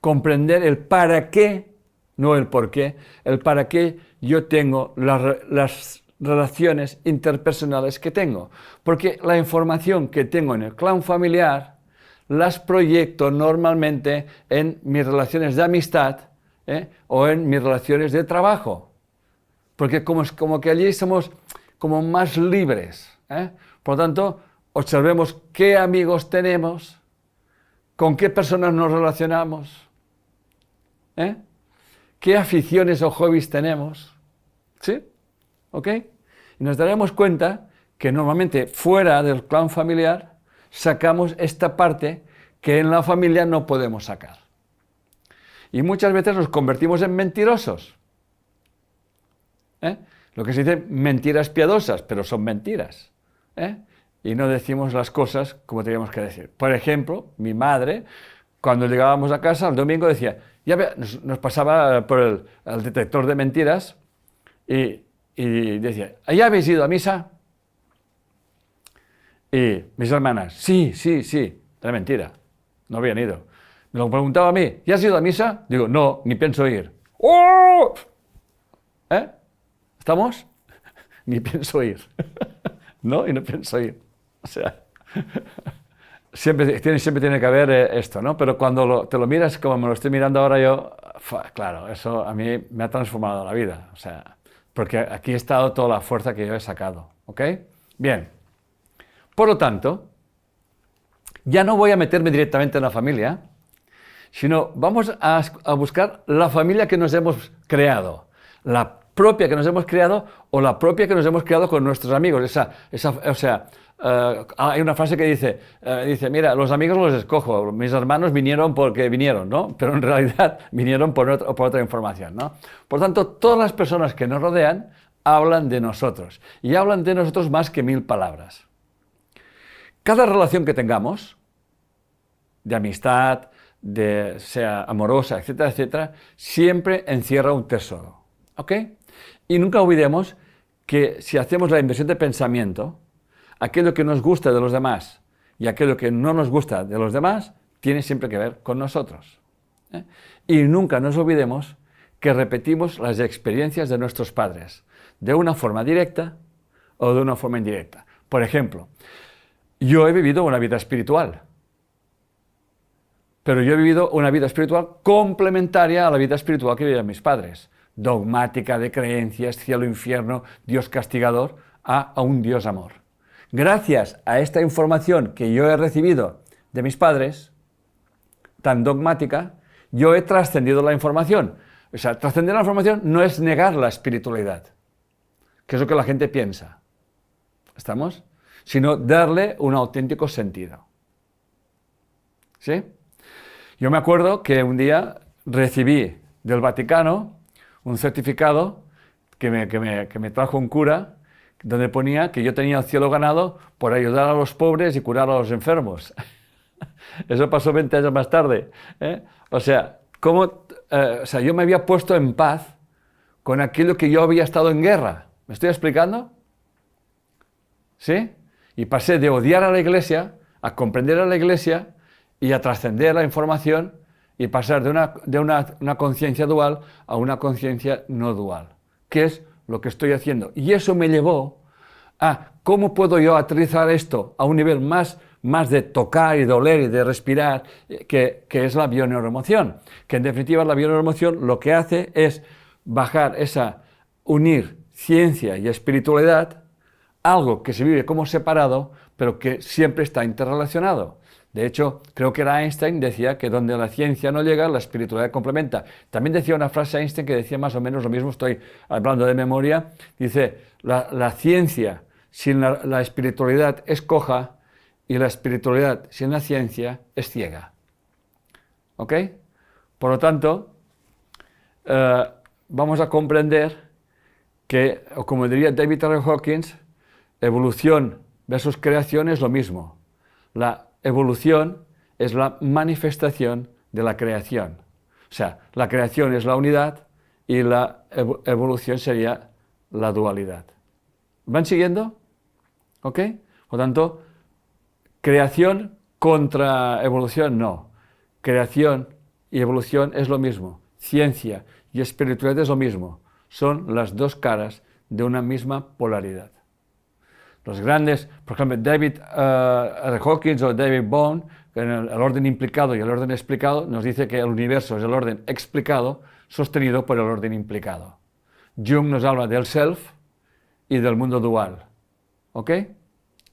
comprender el para qué no el por qué, el para qué yo tengo las relaciones interpersonales que tengo. Porque la información que tengo en el clan familiar las proyecto normalmente en mis relaciones de amistad o en mis relaciones de trabajo. Porque como que allí somos como más libres. Por lo tanto, observemos qué amigos tenemos, con qué personas nos relacionamos, qué aficiones o hobbies tenemos. ¿Sí? ¿Ok? Y nos daremos cuenta que normalmente fuera del clan familiar sacamos esta parte que en la familia no podemos sacar. Y muchas veces nos convertimos en mentirosos. Lo que se dice mentiras piadosas, pero son mentiras. Y no decimos las cosas como teníamos que decir. Por ejemplo, mi madre, cuando llegábamos a casa el domingo decía, ya ve, nos pasaba por el detector de mentiras y decía, ¿ya habéis ido a misa? Y mis hermanas, sí, era mentira, no habían ido. Me lo preguntaba a mí, ¿ya has ido a misa? Digo, no, ni pienso ir. ¡Oh! ¿Estamos? Ni pienso ir. ¿No? Y no pienso ir. O sea, siempre tiene que haber esto, ¿no? Pero cuando te lo miras como me lo estoy mirando ahora yo, claro, eso a mí me ha transformado la vida. O sea, porque aquí ha estado toda la fuerza que yo he sacado. ¿Ok? Bien. Por lo tanto, ya no voy a meterme directamente en la familia, sino vamos a buscar la familia que nos hemos creado, la propia que nos hemos creado o la propia que nos hemos creado con nuestros amigos. Hay una frase que dice, mira, los amigos los escojo, mis hermanos vinieron porque vinieron, ¿no? Pero en realidad vinieron por otra información, ¿no? Por tanto, todas las personas que nos rodean hablan de nosotros y hablan de nosotros más que 1000 palabras. Cada relación que tengamos, de amistad, sea amorosa, etcétera, etcétera, siempre encierra un tesoro. ¿Ok? Y nunca olvidemos que si hacemos la inversión de pensamiento, aquello que nos gusta de los demás y aquello que no nos gusta de los demás, tiene siempre que ver con nosotros. Y nunca nos olvidemos que repetimos las experiencias de nuestros padres, de una forma directa o de una forma indirecta. Por ejemplo, yo he vivido una vida espiritual, pero yo he vivido una vida espiritual complementaria a la vida espiritual que vivían mis padres, dogmática de creencias, cielo, infierno, Dios castigador, a un Dios amor. Gracias a esta información que yo he recibido de mis padres, tan dogmática, yo he trascendido la información. O sea, trascender la información no es negar la espiritualidad, que es lo que la gente piensa. ¿Estamos? Sino darle un auténtico sentido. ¿Sí? Yo me acuerdo que un día recibí del Vaticano un certificado que me trajo un cura, donde ponía que yo tenía el cielo ganado por ayudar a los pobres y curar a los enfermos. Eso pasó 20 años más tarde. O sea, yo me había puesto en paz con aquello que yo había estado en guerra. ¿Me estoy explicando? ¿Sí? Y pasé de odiar a la Iglesia a comprender a la Iglesia y a trascender la información y pasar de una conciencia dual a una conciencia no dual, que es lo que estoy haciendo. Y eso me llevó a cómo puedo yo aterrizar esto a un nivel más de tocar y de oler y de respirar, que es la bioneuroemoción. Que en definitiva la bioneuroemoción lo que hace es unir ciencia y espiritualidad, algo que se vive como separado, pero que siempre está interrelacionado. De hecho, creo que era Einstein, decía que donde la ciencia no llega, la espiritualidad complementa. También decía una frase Einstein que decía más o menos lo mismo, estoy hablando de memoria, dice, la ciencia sin la espiritualidad es coja y la espiritualidad sin la ciencia es ciega. ¿Ok? Por lo tanto, vamos a comprender que, o como diría David R. Hawkins, evolución versus creación es lo mismo. La evolución es la manifestación de la creación. O sea, la creación es la unidad y la evolución sería la dualidad. ¿Van siguiendo? ¿Ok? Por lo tanto, creación contra evolución, no. Creación y evolución es lo mismo. Ciencia y espiritualidad es lo mismo, son las dos caras de una misma polaridad. Los grandes, por ejemplo, David Hawkins o David Bohm, en el orden implicado y el orden explicado, nos dice que el universo es el orden explicado sostenido por el orden implicado. Jung nos habla del self y del mundo dual. ¿Ok?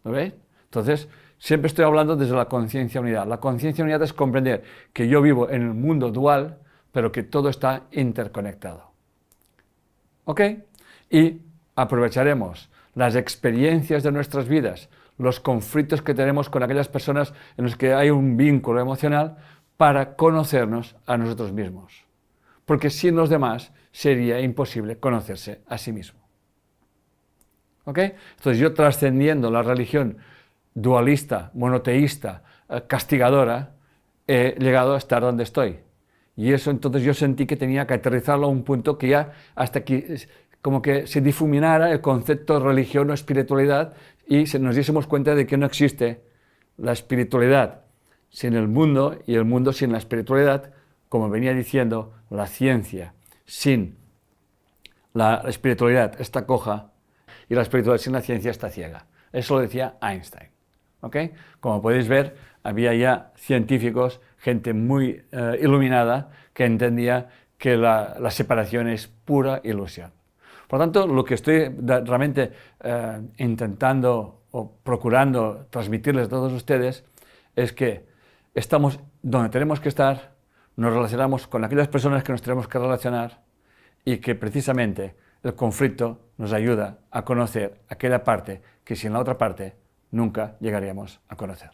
¿Lo veis? Entonces, siempre estoy hablando desde la conciencia unidad. La conciencia unidad es comprender que yo vivo en el mundo dual, pero que todo está interconectado. ¿Ok? Y aprovecharemos las experiencias de nuestras vidas, los conflictos que tenemos con aquellas personas en las que hay un vínculo emocional para conocernos a nosotros mismos. Porque sin los demás sería imposible conocerse a sí mismo. ¿Ok? Entonces yo, trascendiendo la religión dualista, monoteísta, castigadora, he llegado a estar donde estoy. Y eso entonces yo sentí que tenía que aterrizarlo a un punto que ya hasta aquí como que se difuminara el concepto de religión o espiritualidad y nos diésemos cuenta de que no existe la espiritualidad sin el mundo y el mundo sin la espiritualidad, como venía diciendo, la ciencia sin la espiritualidad está coja y la espiritualidad sin la ciencia está ciega. Eso lo decía Einstein. ¿Okay? Como podéis ver, había ya científicos, gente muy iluminada, que entendía que la separación es pura ilusión. Por lo tanto, lo que estoy realmente intentando o procurando transmitirles a todos ustedes es que estamos donde tenemos que estar, nos relacionamos con aquellas personas que nos tenemos que relacionar y que precisamente el conflicto nos ayuda a conocer aquella parte que sin la otra parte nunca llegaríamos a conocer.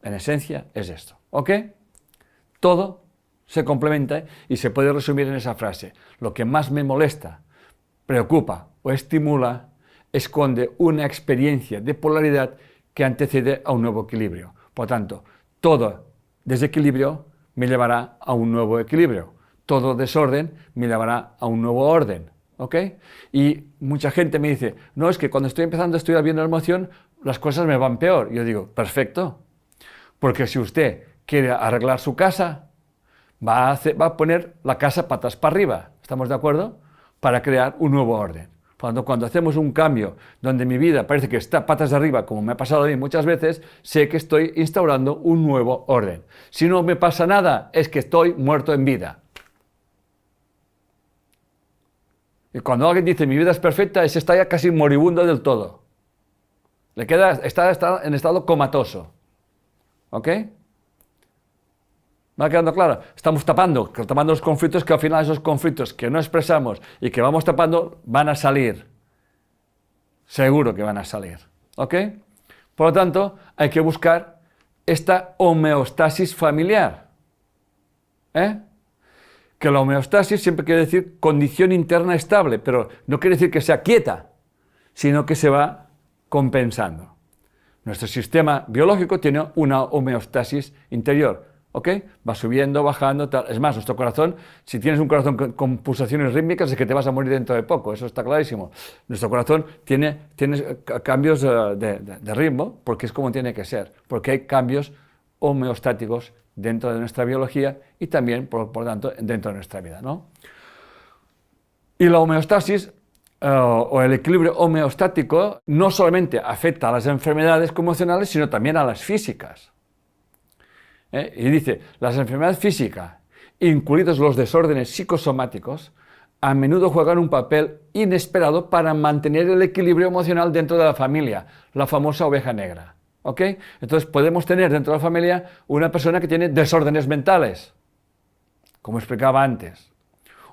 En esencia es esto, ¿ok? Todo se complementa y se puede resumir en esa frase. Lo que más me molesta, preocupa o estimula esconde una experiencia de polaridad que antecede a un nuevo equilibrio. Por tanto, todo desequilibrio me llevará a un nuevo equilibrio. Todo desorden me llevará a un nuevo orden. ¿Ok? Y mucha gente me dice, no, es que cuando estoy empezando a estudiar bien la emoción, las cosas me van peor. Yo digo, perfecto, porque si usted quiere arreglar su casa, va a poner la casa patas para arriba, ¿estamos de acuerdo? Para crear un nuevo orden. Cuando hacemos un cambio donde mi vida parece que está patas de arriba, como me ha pasado a mí muchas veces, sé que estoy instaurando un nuevo orden. Si no me pasa nada, es que estoy muerto en vida. Y cuando alguien dice mi vida es perfecta, ese está ya casi moribundo del todo. Está en estado comatoso. ¿Ok? ¿Va quedando claro? Estamos tapando los conflictos que al final esos conflictos que no expresamos y que vamos tapando van a salir. Seguro que van a salir. ¿Ok? Por lo tanto, hay que buscar esta homeostasis familiar. Que la homeostasis siempre quiere decir condición interna estable, pero no quiere decir que sea quieta, sino que se va compensando. Nuestro sistema biológico tiene una homeostasis interior, ¿ok? Va subiendo, bajando, tal. Es más, nuestro corazón, si tienes un corazón con pulsaciones rítmicas, es que te vas a morir dentro de poco, eso está clarísimo. Nuestro corazón tiene cambios de ritmo, porque es como tiene que ser, porque hay cambios homeostáticos dentro de nuestra biología y también, por tanto, dentro de nuestra vida, ¿no? Y la homeostasis o el equilibrio homeostático no solamente afecta a las enfermedades conmocionales, sino también a las físicas. Y dice, las enfermedades físicas, incluidos los desórdenes psicosomáticos, a menudo juegan un papel inesperado para mantener el equilibrio emocional dentro de la familia, la famosa oveja negra. ¿Ok? Entonces podemos tener dentro de la familia una persona que tiene desórdenes mentales, como explicaba antes.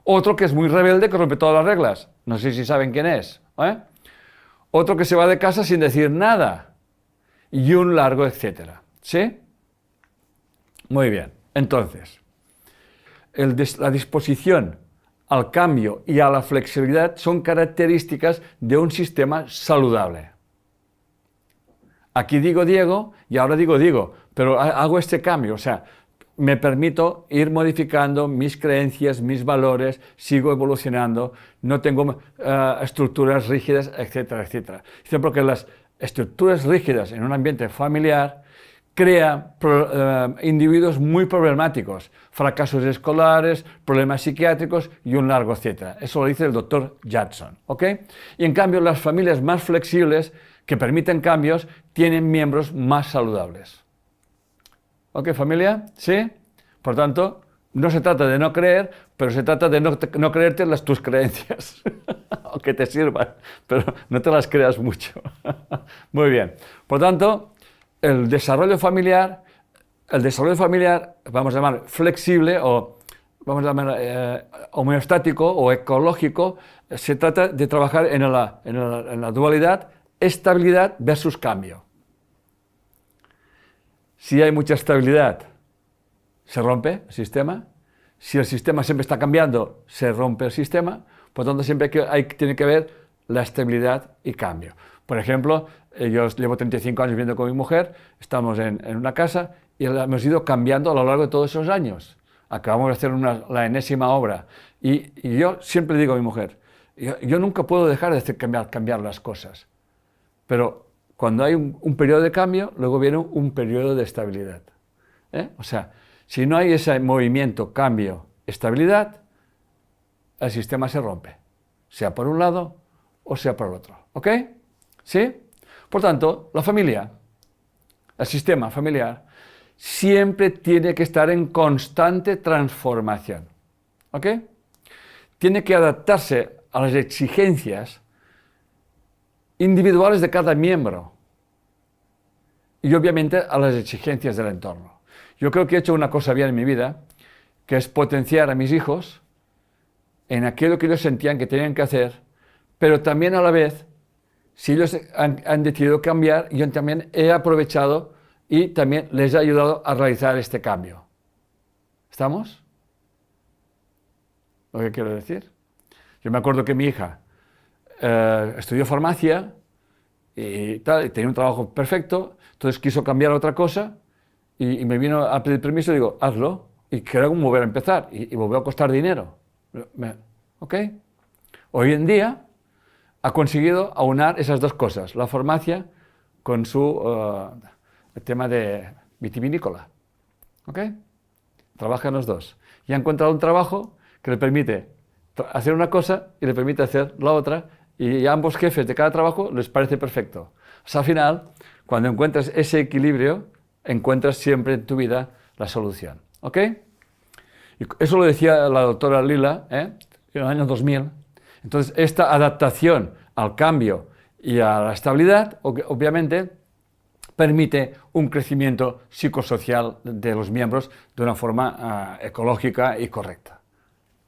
Otro que es muy rebelde, que rompe todas las reglas. No sé si saben quién es. Otro que se va de casa sin decir nada. Y un largo etcétera. ¿Sí? Muy bien. Entonces, la disposición al cambio y a la flexibilidad son características de un sistema saludable. Aquí digo Diego y ahora digo Diego, pero hago este cambio, o sea, me permito ir modificando mis creencias, mis valores, sigo evolucionando, no tengo estructuras rígidas, etcétera, etcétera. Porque las estructuras rígidas en un ambiente familiar crea individuos muy problemáticos, fracasos escolares, problemas psiquiátricos y un largo etcétera. Eso lo dice el doctor Judson, ¿ok? Y en cambio las familias más flexibles, que permiten cambios, tienen miembros más saludables. ¿Ok, familia? ¿Sí? Por tanto, no se trata de no creer, pero se trata de no creerte tus creencias, aunque te sirvan, pero no te las creas mucho. Muy bien. Por tanto, el desarrollo familiar, vamos a llamar flexible o vamos a llamar homeostático o ecológico, se trata de trabajar en la dualidad estabilidad versus cambio. Si hay mucha estabilidad, se rompe el sistema. Si el sistema siempre está cambiando, se rompe el sistema. Por lo tanto, siempre tiene que haber la estabilidad y cambio. Por ejemplo, yo llevo 35 años viviendo con mi mujer, estamos en una casa y la hemos ido cambiando a lo largo de todos esos años. Acabamos de hacer la enésima obra. Y yo siempre digo a mi mujer, yo nunca puedo dejar de cambiar las cosas. Pero cuando hay un periodo de cambio, luego viene un periodo de estabilidad. O sea, si no hay ese movimiento, cambio, estabilidad, el sistema se rompe, sea por un lado o sea por el otro. ¿Ok? ¿Sí? Por tanto, la familia, el sistema familiar, siempre tiene que estar en constante transformación. ¿Ok? Tiene que adaptarse a las exigencias individuales de cada miembro y obviamente a las exigencias del entorno. Yo creo que he hecho una cosa bien en mi vida, que es potenciar a mis hijos en aquello que ellos sentían que tenían que hacer, pero también a la vez, si ellos han decidido cambiar, yo también he aprovechado y también les he ayudado a realizar este cambio. ¿Estamos? ¿Lo que quiero decir? Yo me acuerdo que mi hija estudió farmacia y tenía un trabajo perfecto, entonces quiso cambiar a otra cosa y me vino a pedir permiso y digo, hazlo, y quiero volver a empezar y volvió a costar dinero. ¿Ok? Hoy en día ha conseguido aunar esas dos cosas, la farmacia con el tema de vitivinícola. ¿Ok? Trabaja en los dos. Y ha encontrado un trabajo que le permite hacer una cosa y le permite hacer la otra, y a ambos jefes de cada trabajo les parece perfecto. O sea, al final, cuando encuentras ese equilibrio, encuentras siempre en tu vida la solución. ¿Ok? Y eso lo decía la doctora Lila en el año 2000. Entonces, esta adaptación al cambio y a la estabilidad, obviamente, permite un crecimiento psicosocial de los miembros de una forma ecológica y correcta.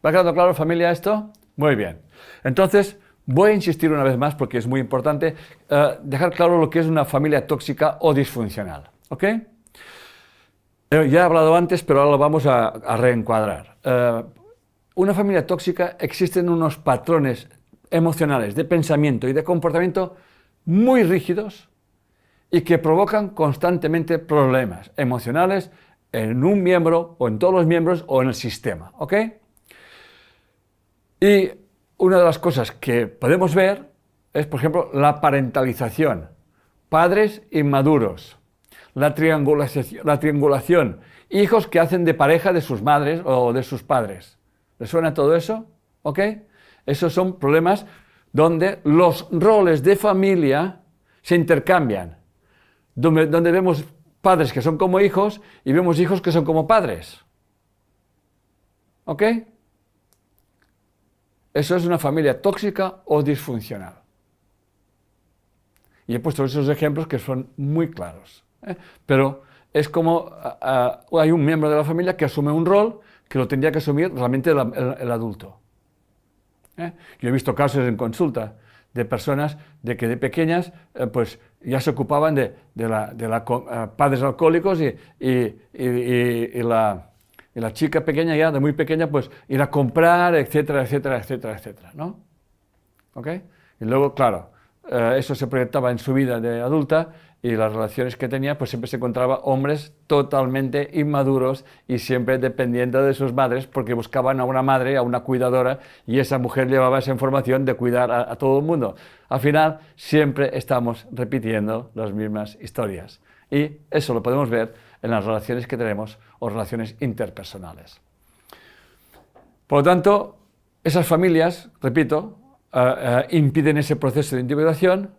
¿Va quedando claro, familia, esto? Muy bien. Entonces, voy a insistir una vez más, porque es muy importante, dejar claro lo que es una familia tóxica o disfuncional. ¿Ok? Ya he hablado antes, pero ahora lo vamos a reencuadrar. Una familia tóxica, existen unos patrones emocionales, de pensamiento y de comportamiento muy rígidos y que provocan constantemente problemas emocionales en un miembro o en todos los miembros o en el sistema. ¿Ok? Y una de las cosas que podemos ver es, por ejemplo, la parentalización, padres inmaduros, la triangulación, hijos que hacen de pareja de sus madres o de sus padres. ¿Les suena todo eso? ¿Ok? Esos son problemas donde los roles de familia se intercambian, donde vemos padres que son como hijos y vemos hijos que son como padres. ¿Ok? Eso es una familia tóxica o disfuncional. Y he puesto esos ejemplos que son muy claros. Pero es como hay un miembro de la familia que asume un rol que lo tendría que asumir realmente el adulto. Yo he visto casos en consulta de personas de que de pequeñas pues ya se ocupaban de padres alcohólicos y la chica pequeña ya, de muy pequeña, pues ir a comprar, etcétera, etcétera, etcétera, etcétera, ¿no? ¿Ok? Y luego, claro, eso se proyectaba en su vida de adulta y las relaciones que tenía, pues siempre se encontraba hombres totalmente inmaduros y siempre dependiendo de sus madres, porque buscaban a una madre, a una cuidadora, y esa mujer llevaba esa información de cuidar a todo el mundo. Al final, siempre estamos repitiendo las mismas historias. Y eso lo podemos ver en las relaciones que tenemos o relaciones interpersonales. Por lo tanto, esas familias, repito, impiden ese proceso de individuación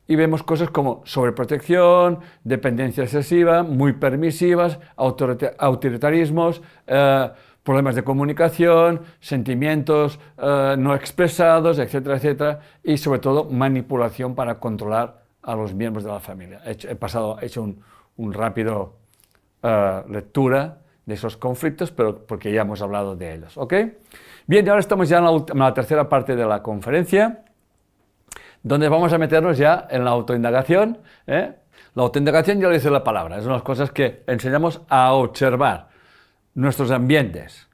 y vemos cosas como sobreprotección, dependencia excesiva, muy permisivas, autoritarismos, problemas de comunicación, sentimientos no expresados, etcétera, etcétera, y sobre todo manipulación para controlar a los miembros de la familia. He hecho un rápido lectura de esos conflictos, pero porque ya hemos hablado de ellos, ¿ok? Bien, y ahora estamos ya en la tercera parte de la conferencia, donde vamos a meternos ya en la autoindagación. La autoindagación ya lo dice la palabra, es una de las cosas que enseñamos a observar nuestros ambientes,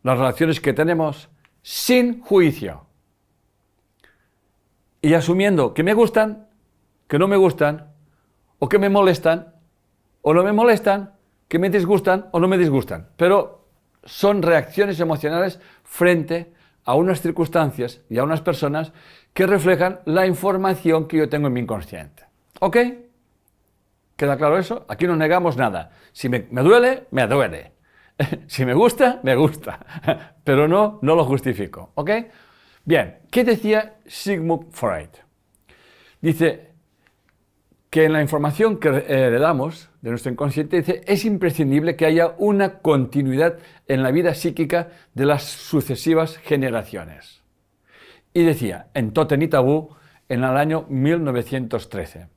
las relaciones que tenemos sin juicio y asumiendo que me gustan, que no me gustan, o que me molestan, o no me molestan, que me disgustan o no me disgustan, pero son reacciones emocionales frente a unas circunstancias y a unas personas que reflejan la información que yo tengo en mi inconsciente. ¿Ok? ¿Queda claro eso? Aquí no negamos nada. Si me duele, me duele. Si me gusta, me gusta. Pero no lo justifico. ¿Ok? Bien, ¿qué decía Sigmund Freud? Dice que en la información que heredamos de nuestro inconsciente, dice, es imprescindible que haya una continuidad en la vida psíquica de las sucesivas generaciones. Y decía, en Totem y Tabú, en el año 1913,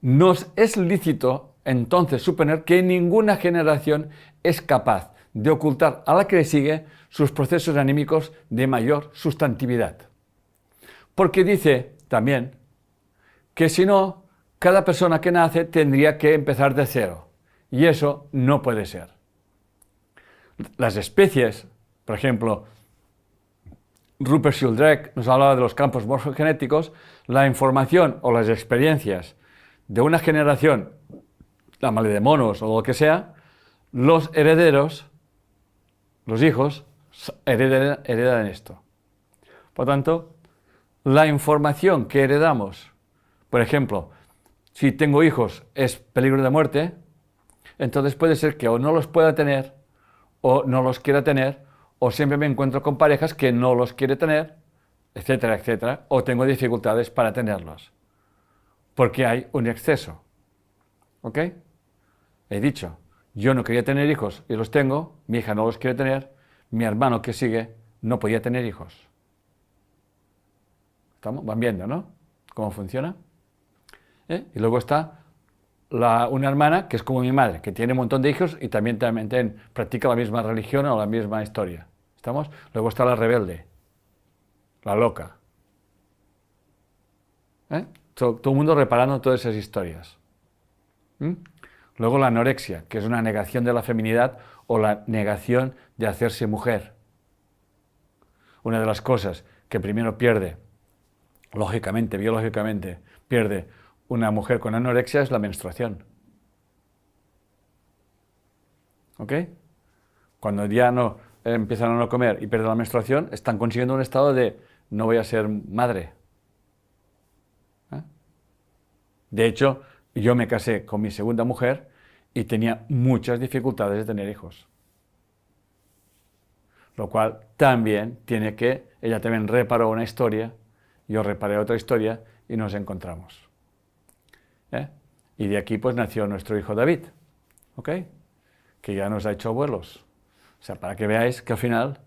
nos es lícito entonces suponer que ninguna generación es capaz de ocultar a la que le sigue sus procesos anímicos de mayor sustantividad. Porque dice también que si no, cada persona que nace tendría que empezar de cero, y eso no puede ser. Las especies, por ejemplo, Rupert Sheldrake nos hablaba de los campos morfogenéticos, la información o las experiencias de una generación, llámale de monos o lo que sea, los herederos, los hijos, heredan esto. Por tanto, la información que heredamos, por ejemplo, si tengo hijos es peligro de muerte, entonces puede ser que o no los pueda tener, o no los quiera tener, o siempre me encuentro con parejas que no los quiere tener, etcétera, etcétera, o tengo dificultades para tenerlos, porque hay un exceso. ¿Ok? He dicho, yo no quería tener hijos y los tengo, mi hija no los quiere tener, mi hermano que sigue no podía tener hijos. ¿Estamos? Van viendo, ¿no? ¿Cómo funciona? Y luego está una hermana que es como mi madre, que tiene un montón de hijos y también practica la misma religión o la misma historia. ¿Estamos? Luego está la rebelde, la loca. Todo el mundo reparando todas esas historias. Luego la anorexia, que es una negación de la feminidad o la negación de hacerse mujer. Una de las cosas que primero pierde, lógicamente, biológicamente, pierde una mujer con anorexia es la menstruación. ¿Ok? Cuando ya no empiezan a no comer y pierden la menstruación, están consiguiendo un estado de no voy a ser madre. De hecho, yo me casé con mi segunda mujer y tenía muchas dificultades de tener hijos. Lo cual también ella también reparó una historia, yo reparé otra historia y nos encontramos. Y de aquí pues nació nuestro hijo David, ¿ok? Que ya nos ha hecho abuelos. O sea, para que veáis que al final,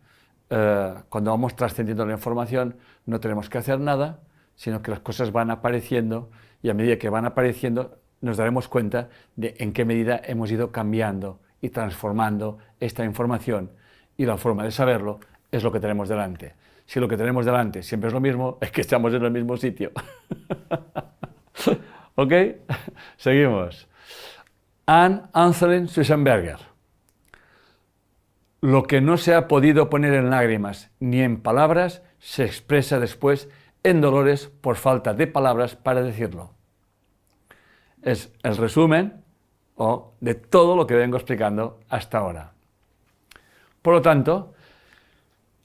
cuando vamos trascendiendo la información, no tenemos que hacer nada, sino que las cosas van apareciendo y a medida que van apareciendo nos daremos cuenta de en qué medida hemos ido cambiando y transformando esta información, y la forma de saberlo es lo que tenemos delante. Si lo que tenemos delante siempre es lo mismo, es que estamos en el mismo sitio. ¿Ok? Seguimos. Anne Anselin Susanberger. Lo que no se ha podido poner en lágrimas ni en palabras se expresa después en dolores por falta de palabras para decirlo. Es el resumen de todo lo que vengo explicando hasta ahora. Por lo tanto,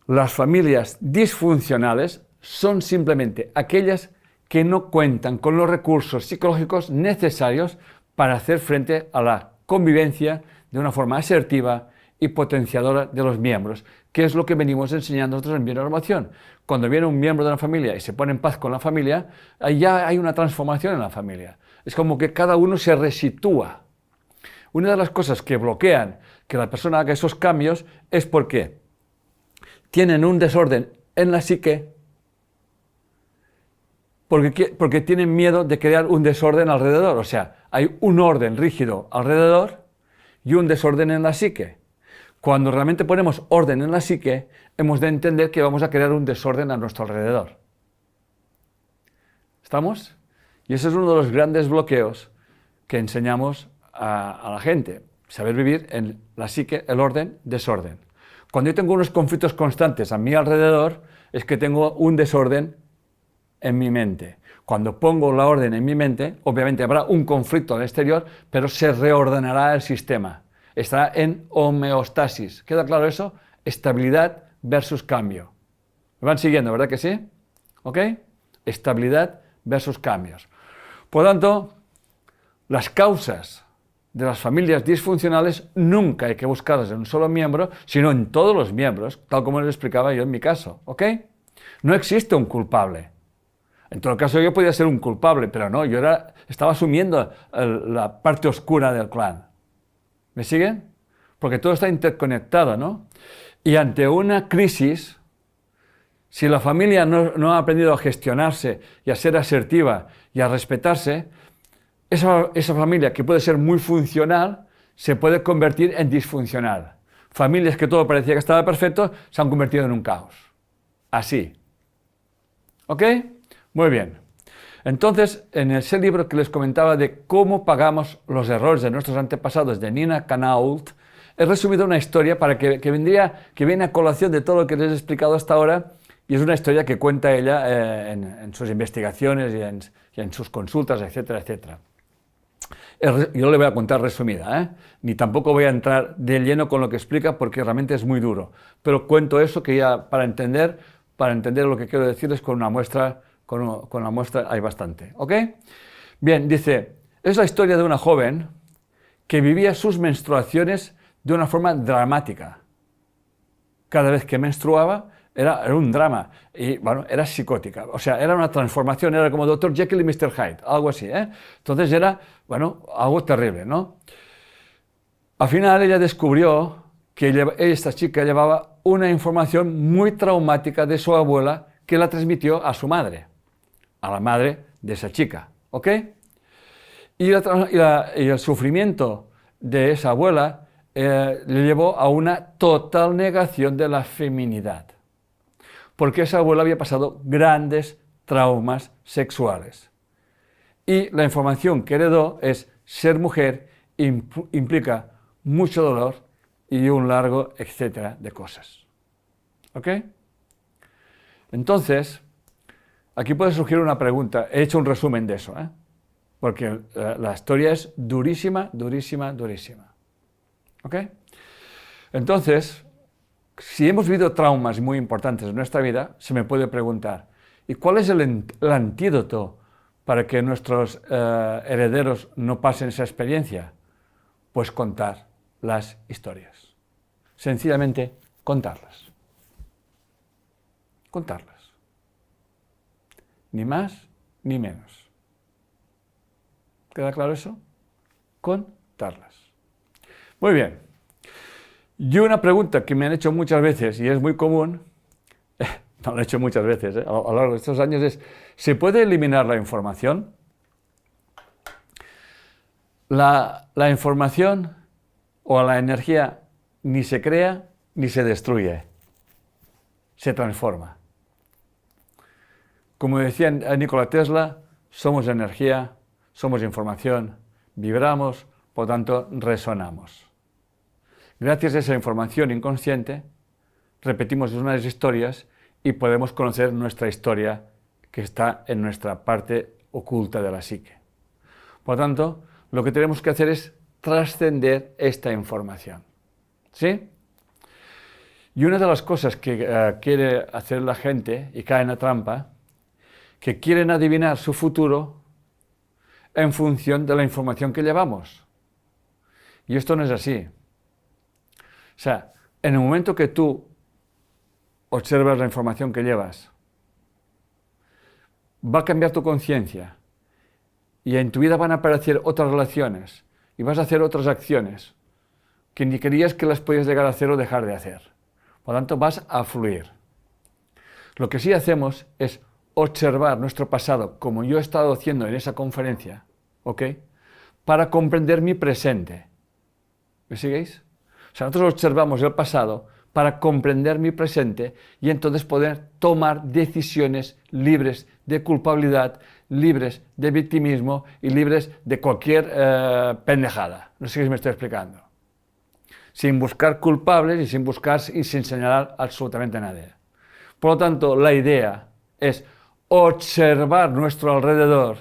las familias disfuncionales son simplemente aquellas que no cuentan con los recursos psicológicos necesarios para hacer frente a la convivencia de una forma asertiva y potenciadora de los miembros, que es lo que venimos enseñando nosotros en Bioneuromoción. Cuando viene un miembro de la familia y se pone en paz con la familia, ahí ya hay una transformación en la familia. Es como que cada uno se resitúa. Una de las cosas que bloquean que la persona haga esos cambios es porque tienen un desorden en la psique, porque tienen miedo de crear un desorden alrededor. O sea, hay un orden rígido alrededor y un desorden en la psique. Cuando realmente ponemos orden en la psique, hemos de entender que vamos a crear un desorden a nuestro alrededor. ¿Estamos? Y ese es uno de los grandes bloqueos que enseñamos a la gente. Saber vivir en la psique, el orden, desorden. Cuando yo tengo unos conflictos constantes a mi alrededor, es que tengo un desorden en mi mente. Cuando pongo la orden en mi mente, obviamente habrá un conflicto al exterior, pero se reordenará el sistema. Estará en homeostasis. ¿Queda claro eso? Estabilidad versus cambio. ¿Me van siguiendo, verdad que sí? ¿Ok? Estabilidad versus cambios. Por lo tanto, las causas de las familias disfuncionales nunca hay que buscarlas en un solo miembro, sino en todos los miembros, tal como les explicaba yo en mi caso. ¿Ok? No existe un culpable. En todo caso, yo podía ser un culpable, pero no, yo estaba asumiendo la parte oscura del clan. ¿Me siguen? Porque todo está interconectado, ¿no? Y ante una crisis, si la familia no ha aprendido a gestionarse y a ser asertiva y a respetarse, esa familia que puede ser muy funcional se puede convertir en disfuncional. Familias que todo parecía que estaba perfecto se han convertido en un caos. Así. ¿Ok? Muy bien. Entonces, en ese libro que les comentaba de cómo pagamos los errores de nuestros antepasados, de Nina Kanault, he resumido una historia para que viene a colación de todo lo que les he explicado hasta ahora, y es una historia que cuenta ella en sus investigaciones y en sus consultas, etcétera, etcétera. Yo le voy a contar resumida, ni tampoco voy a entrar de lleno con lo que explica porque realmente es muy duro, pero cuento eso que ya para entender lo que quiero decirles con una muestra. Con la muestra hay bastante, ¿ok? Bien, dice, es la historia de una joven que vivía sus menstruaciones de una forma dramática. Cada vez que menstruaba era un drama y, bueno, era psicótica. O sea, era una transformación, era como Dr. Jekyll y Mr. Hyde, algo así, ¿eh? Entonces era, bueno, algo terrible, ¿no? Al final ella descubrió que esta chica llevaba una información muy traumática de su abuela que la transmitió a su madre. A la madre de esa chica, ¿ok? Y el sufrimiento de esa abuela le llevó a una total negación de la feminidad, porque esa abuela había pasado grandes traumas sexuales. Y la información que heredó es ser mujer implica mucho dolor y un largo etcétera de cosas, ¿ok? Entonces, aquí puede surgir una pregunta. He hecho un resumen de eso, porque la historia es durísima, durísima, durísima. ¿Ok? Entonces, si hemos vivido traumas muy importantes en nuestra vida, se me puede preguntar, ¿y cuál es el antídoto para que nuestros herederos no pasen esa experiencia? Pues contar las historias. Sencillamente, contarlas. Contarlas. Ni más ni menos. ¿Queda claro eso? Contarlas. Muy bien. Y una pregunta que me han hecho muchas veces y es muy común, no lo he hecho muchas veces a lo largo de estos años, es: ¿se puede eliminar la información? La información o la energía ni se crea ni se destruye, se transforma. Como decía Nikola Tesla, somos energía, somos información, vibramos, por tanto resonamos. Gracias a esa información inconsciente, repetimos unas historias y podemos conocer nuestra historia que está en nuestra parte oculta de la psique. Por tanto, lo que tenemos que hacer es trascender esta información. ¿Sí? Y una de las cosas que quiere hacer la gente, y cae en la trampa, que quieren adivinar su futuro, en función de la información que llevamos. Y esto no es así. O sea, en el momento que tú observas la información que llevas, va a cambiar tu conciencia y en tu vida van a aparecer otras relaciones y vas a hacer otras acciones que ni querías que las podías llegar a hacer o dejar de hacer. Por lo tanto, vas a fluir. Lo que sí hacemos es observar nuestro pasado, como yo he estado haciendo en esa conferencia, ¿ok? Para comprender mi presente. ¿Me seguís? O sea, nosotros observamos el pasado para comprender mi presente y entonces poder tomar decisiones libres de culpabilidad, libres de victimismo y libres de cualquier pendejada. No sé si me estoy explicando. Sin buscar culpables y sin buscar y sin señalar absolutamente a nadie. Por lo tanto, la idea es observar nuestro alrededor,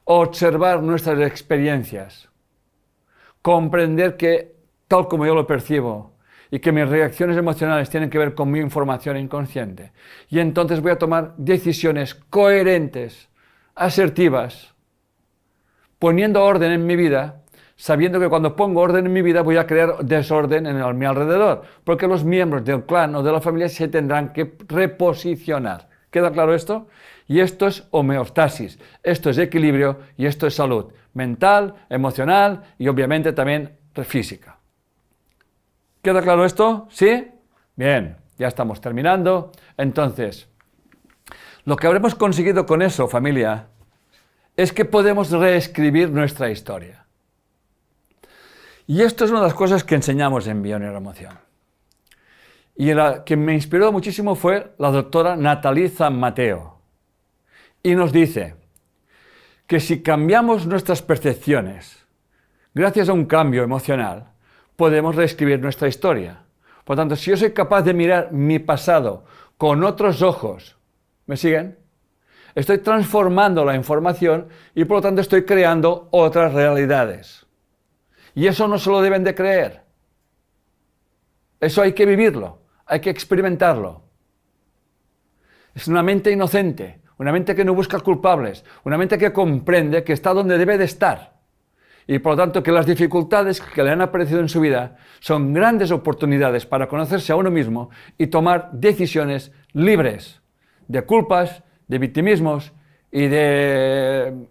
observar nuestras experiencias, comprender que, tal como yo lo percibo, y que mis reacciones emocionales tienen que ver con mi información inconsciente. Y entonces voy a tomar decisiones coherentes, asertivas, poniendo orden en mi vida, sabiendo que cuando pongo orden en mi vida voy a crear desorden en mi alrededor, porque los miembros del clan o de la familia se tendrán que reposicionar. ¿Queda claro esto? Y esto es homeostasis, esto es equilibrio y esto es salud mental, emocional y obviamente también física. ¿Queda claro esto? ¿Sí? Bien, ya estamos terminando. Entonces, lo que habremos conseguido con eso, familia, es que podemos reescribir nuestra historia. Y esto es una de las cosas que enseñamos en Bioneuroemoción. Y la que me inspiró muchísimo fue la doctora Nathalie Mateo. Y nos dice que si cambiamos nuestras percepciones, gracias a un cambio emocional, podemos reescribir nuestra historia. Por lo tanto, si yo soy capaz de mirar mi pasado con otros ojos, ¿me siguen? Estoy transformando la información y por lo tanto estoy creando otras realidades. Y eso no se lo deben de creer. Eso hay que vivirlo, hay que experimentarlo. Es una mente inocente, una mente que no busca culpables, una mente que comprende que está donde debe de estar. Y por lo tanto que las dificultades que le han aparecido en su vida son grandes oportunidades para conocerse a uno mismo y tomar decisiones libres de culpas, de victimismos y de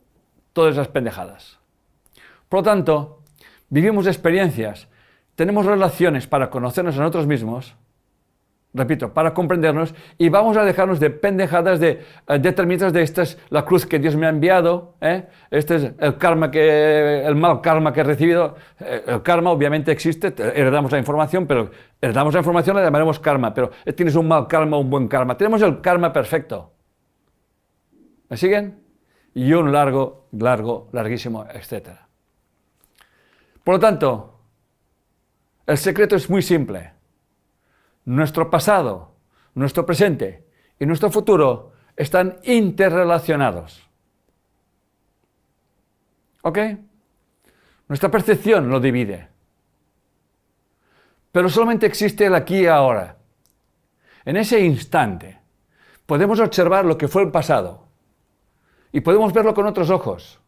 todas esas pendejadas. Por lo tanto, vivimos experiencias, tenemos relaciones para conocernos a nosotros mismos, repito, para comprendernos, y vamos a dejarnos de pendejadas, de determinadas de esta es la cruz que Dios me ha enviado, este es el mal karma que he recibido. El karma obviamente existe, heredamos la información, pero heredamos la información, la llamaremos karma, pero tienes un mal karma o un buen karma. Tenemos el karma perfecto. ¿Me siguen? Y un larguísimo, etcétera. Por lo tanto, el secreto es muy simple. Nuestro pasado, nuestro presente y nuestro futuro están interrelacionados. ¿Ok? Nuestra percepción lo divide. Pero solamente existe el aquí y ahora. En ese instante podemos observar lo que fue el pasado y podemos verlo con otros ojos,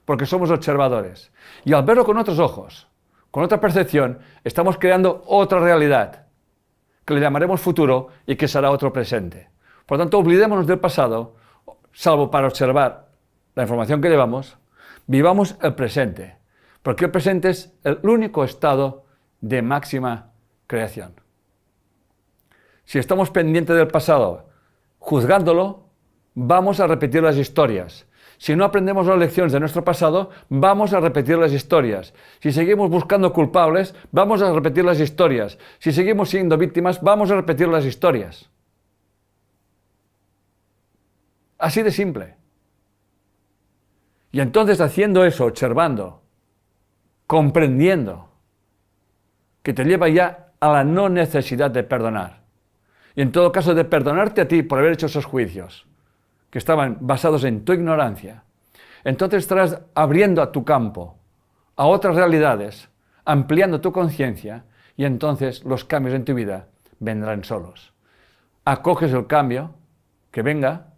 porque somos observadores. Y al verlo con otros ojos, con otra percepción, estamos creando otra realidad, que le llamaremos futuro y que será otro presente. Por lo tanto, olvidémonos del pasado, salvo para observar la información que llevamos, vivamos el presente, porque el presente es el único estado de máxima creación. Si estamos pendientes del pasado, juzgándolo, vamos a repetir las historias. Si no aprendemos las lecciones de nuestro pasado, vamos a repetir las historias. Si seguimos buscando culpables, vamos a repetir las historias. Si seguimos siendo víctimas, vamos a repetir las historias. Así de simple. Y entonces haciendo eso, observando, comprendiendo, que te lleva ya a la no necesidad de perdonar. Y en todo caso de perdonarte a ti por haber hecho esos juicios que estaban basados en tu ignorancia, entonces estarás abriendo a tu campo a otras realidades, ampliando tu conciencia, y entonces los cambios en tu vida vendrán solos. Acoges el cambio que venga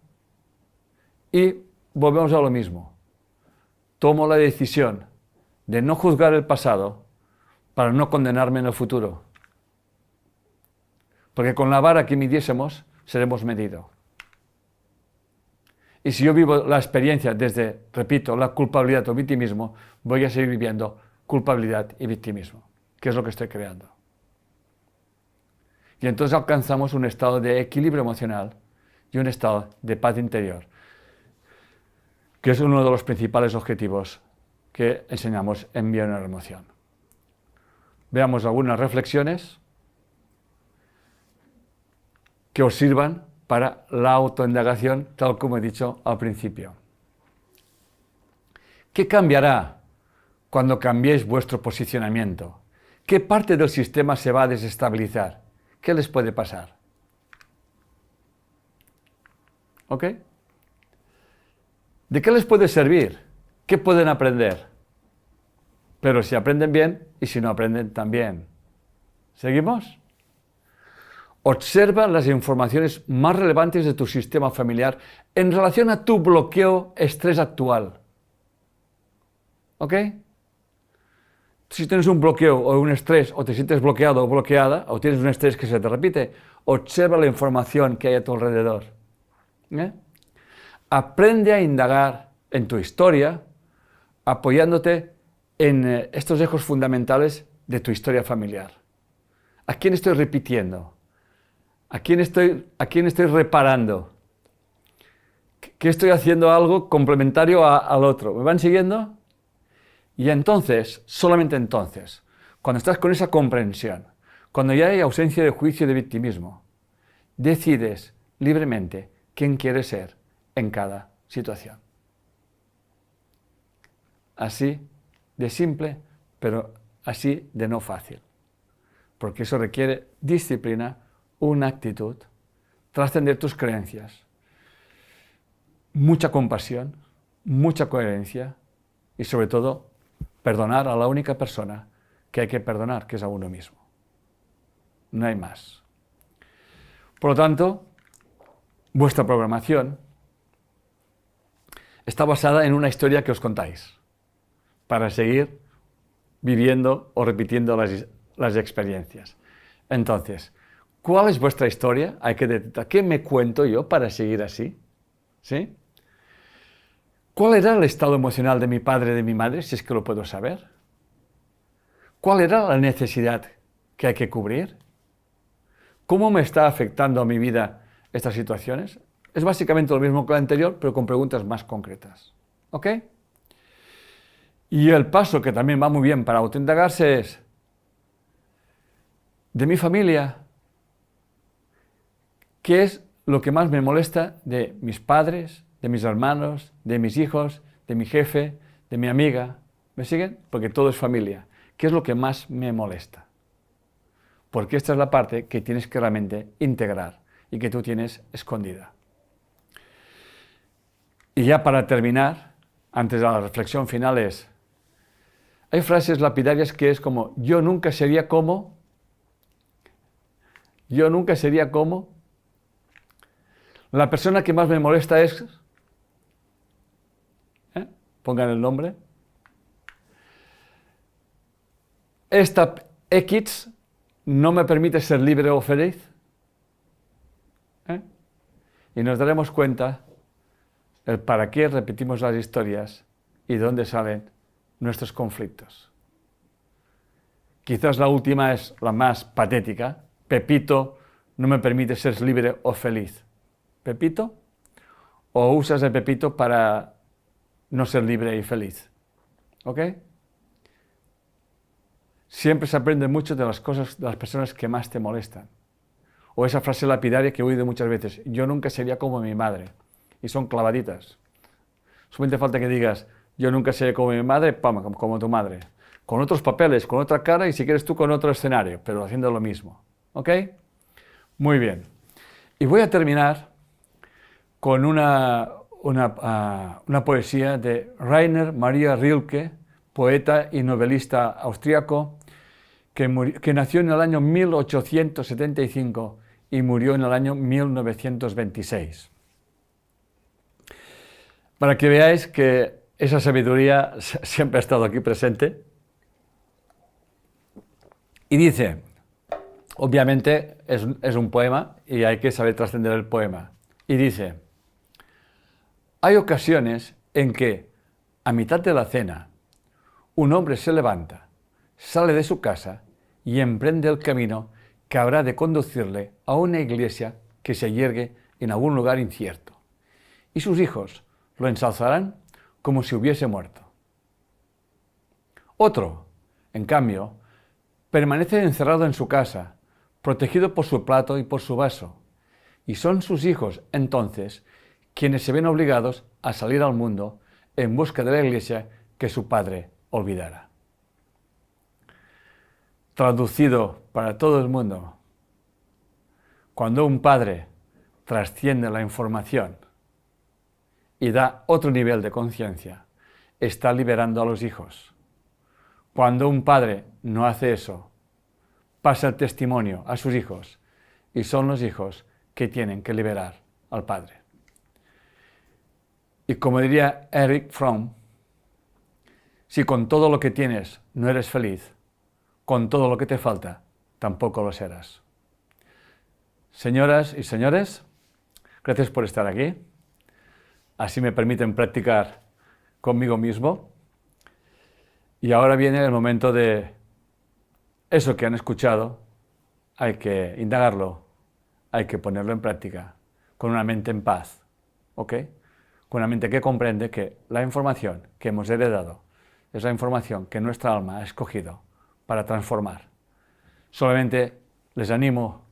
y volvemos a lo mismo. tomo la decisión de no juzgar el pasado para no condenarme en el futuro. Porque con la vara que midiésemos, seremos medidos. Y si yo vivo la experiencia desde, repito, la culpabilidad o victimismo, voy a seguir viviendo culpabilidad y victimismo, que es lo que estoy creando. Y entonces alcanzamos un estado de equilibrio emocional y un estado de paz interior, que es uno de los principales objetivos que enseñamos en Bioenergía Emoción. Veamos algunas reflexiones que os sirvan para la autoindagación, tal como he dicho al principio. ¿Qué cambiará cuando cambiéis vuestro posicionamiento? ¿Qué parte del sistema se va a desestabilizar? ¿Qué les puede pasar? ¿Ok? ¿De qué les puede servir? ¿Qué pueden aprender? Pero si aprenden bien y si no aprenden también. ¿Seguimos? Observa las informaciones más relevantes de tu sistema familiar en relación a tu bloqueo estrés actual. ¿Ok? Si tienes un bloqueo o un estrés, o te sientes bloqueado o bloqueada, o tienes un estrés que se te repite, observa la información que hay a tu alrededor. Aprende a indagar en tu historia, apoyándote en estos ejes fundamentales de tu historia familiar. ¿A quién estoy repitiendo? ¿A quién estoy reparando? ¿Qué estoy haciendo algo complementario al otro? ¿Me van siguiendo? Y entonces, solamente entonces, cuando estás con esa comprensión, cuando ya hay ausencia de juicio y de victimismo, decides libremente quién quieres ser en cada situación. Así de simple, pero así de no fácil. Porque eso requiere disciplina, una actitud, trascender tus creencias, mucha compasión, mucha coherencia y sobre todo perdonar a la única persona que hay que perdonar, que es a uno mismo. No hay más. Por lo tanto, vuestra programación está basada en una historia que os contáis para seguir viviendo o repitiendo las experiencias. Entonces, ¿cuál es vuestra historia? Hay que detectar qué me cuento yo para seguir así. ¿Sí? ¿Cuál era el estado emocional de mi padre y de mi madre, si es que lo puedo saber? ¿Cuál era la necesidad que hay que cubrir? ¿Cómo me está afectando a mi vida estas situaciones? Es básicamente lo mismo que la anterior, pero con preguntas más concretas. ¿Ok? Y el paso que también va muy bien para autoindagarse es: de mi familia, ¿qué es lo que más me molesta de mis padres, de mis hermanos, de mis hijos, de mi jefe, de mi amiga? ¿Me siguen? Porque todo es familia. ¿Qué es lo que más me molesta? Porque esta es la parte que tienes que realmente integrar y que tú tienes escondida. Y ya para terminar, antes de la reflexión final es: hay frases lapidarias que es como: yo nunca sería como, la persona que más me molesta es, pongan el nombre, esta X no me permite ser libre o feliz. Y nos daremos cuenta el para qué repetimos las historias y de dónde salen nuestros conflictos. Quizás la última es la más patética: Pepito no me permite ser libre o feliz. ¿Pepito? ¿O usas el Pepito para no ser libre y feliz? ¿Ok? Siempre se aprende mucho de las cosas, de las personas que más te molestan. O esa frase lapidaria que he oído muchas veces: yo nunca sería como mi madre. Y son clavaditas. Solamente falta que digas: yo nunca seré como mi madre, pam, como tu madre. Con otros papeles, con otra cara y si quieres tú con otro escenario, pero haciendo lo mismo. ¿Ok? Muy bien. Y voy a terminar con una poesía de Rainer Maria Rilke, poeta y novelista austríaco, que nació en el año 1875 y murió en el año 1926. Para que veáis que esa sabiduría siempre ha estado aquí presente. Y dice, obviamente es un poema y hay que saber trascender el poema. Y dice, hay ocasiones en que, a mitad de la cena, un hombre se levanta, sale de su casa y emprende el camino que habrá de conducirle a una iglesia que se yergue en algún lugar incierto. Y sus hijos lo ensalzarán como si hubiese muerto. Otro, en cambio, permanece encerrado en su casa, protegido por su plato y por su vaso, y son sus hijos, entonces, quienes se ven obligados a salir al mundo en busca de la iglesia que su padre olvidara. Traducido para todo el mundo, cuando un padre trasciende la información y da otro nivel de conciencia, está liberando a los hijos. Cuando un padre no hace eso, pasa el testimonio a sus hijos y son los hijos que tienen que liberar al padre. Y como diría Erich Fromm, si con todo lo que tienes no eres feliz, con todo lo que te falta tampoco lo serás. Señoras y señores, gracias por estar aquí. Así me permiten practicar conmigo mismo. Y ahora viene el momento de eso que han escuchado, hay que indagarlo, hay que ponerlo en práctica, con una mente en paz, ¿ok? Con una mente que comprende que la información que hemos heredado es la información que nuestra alma ha escogido para transformar. Solamente les animo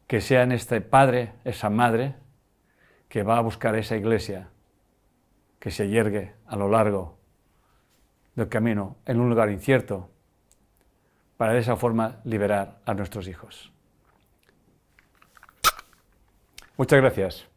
que sean este padre, esa madre, que va a buscar esa iglesia que se yergue a lo largo del camino en un lugar incierto, para de esa forma liberar a nuestros hijos. Muchas gracias.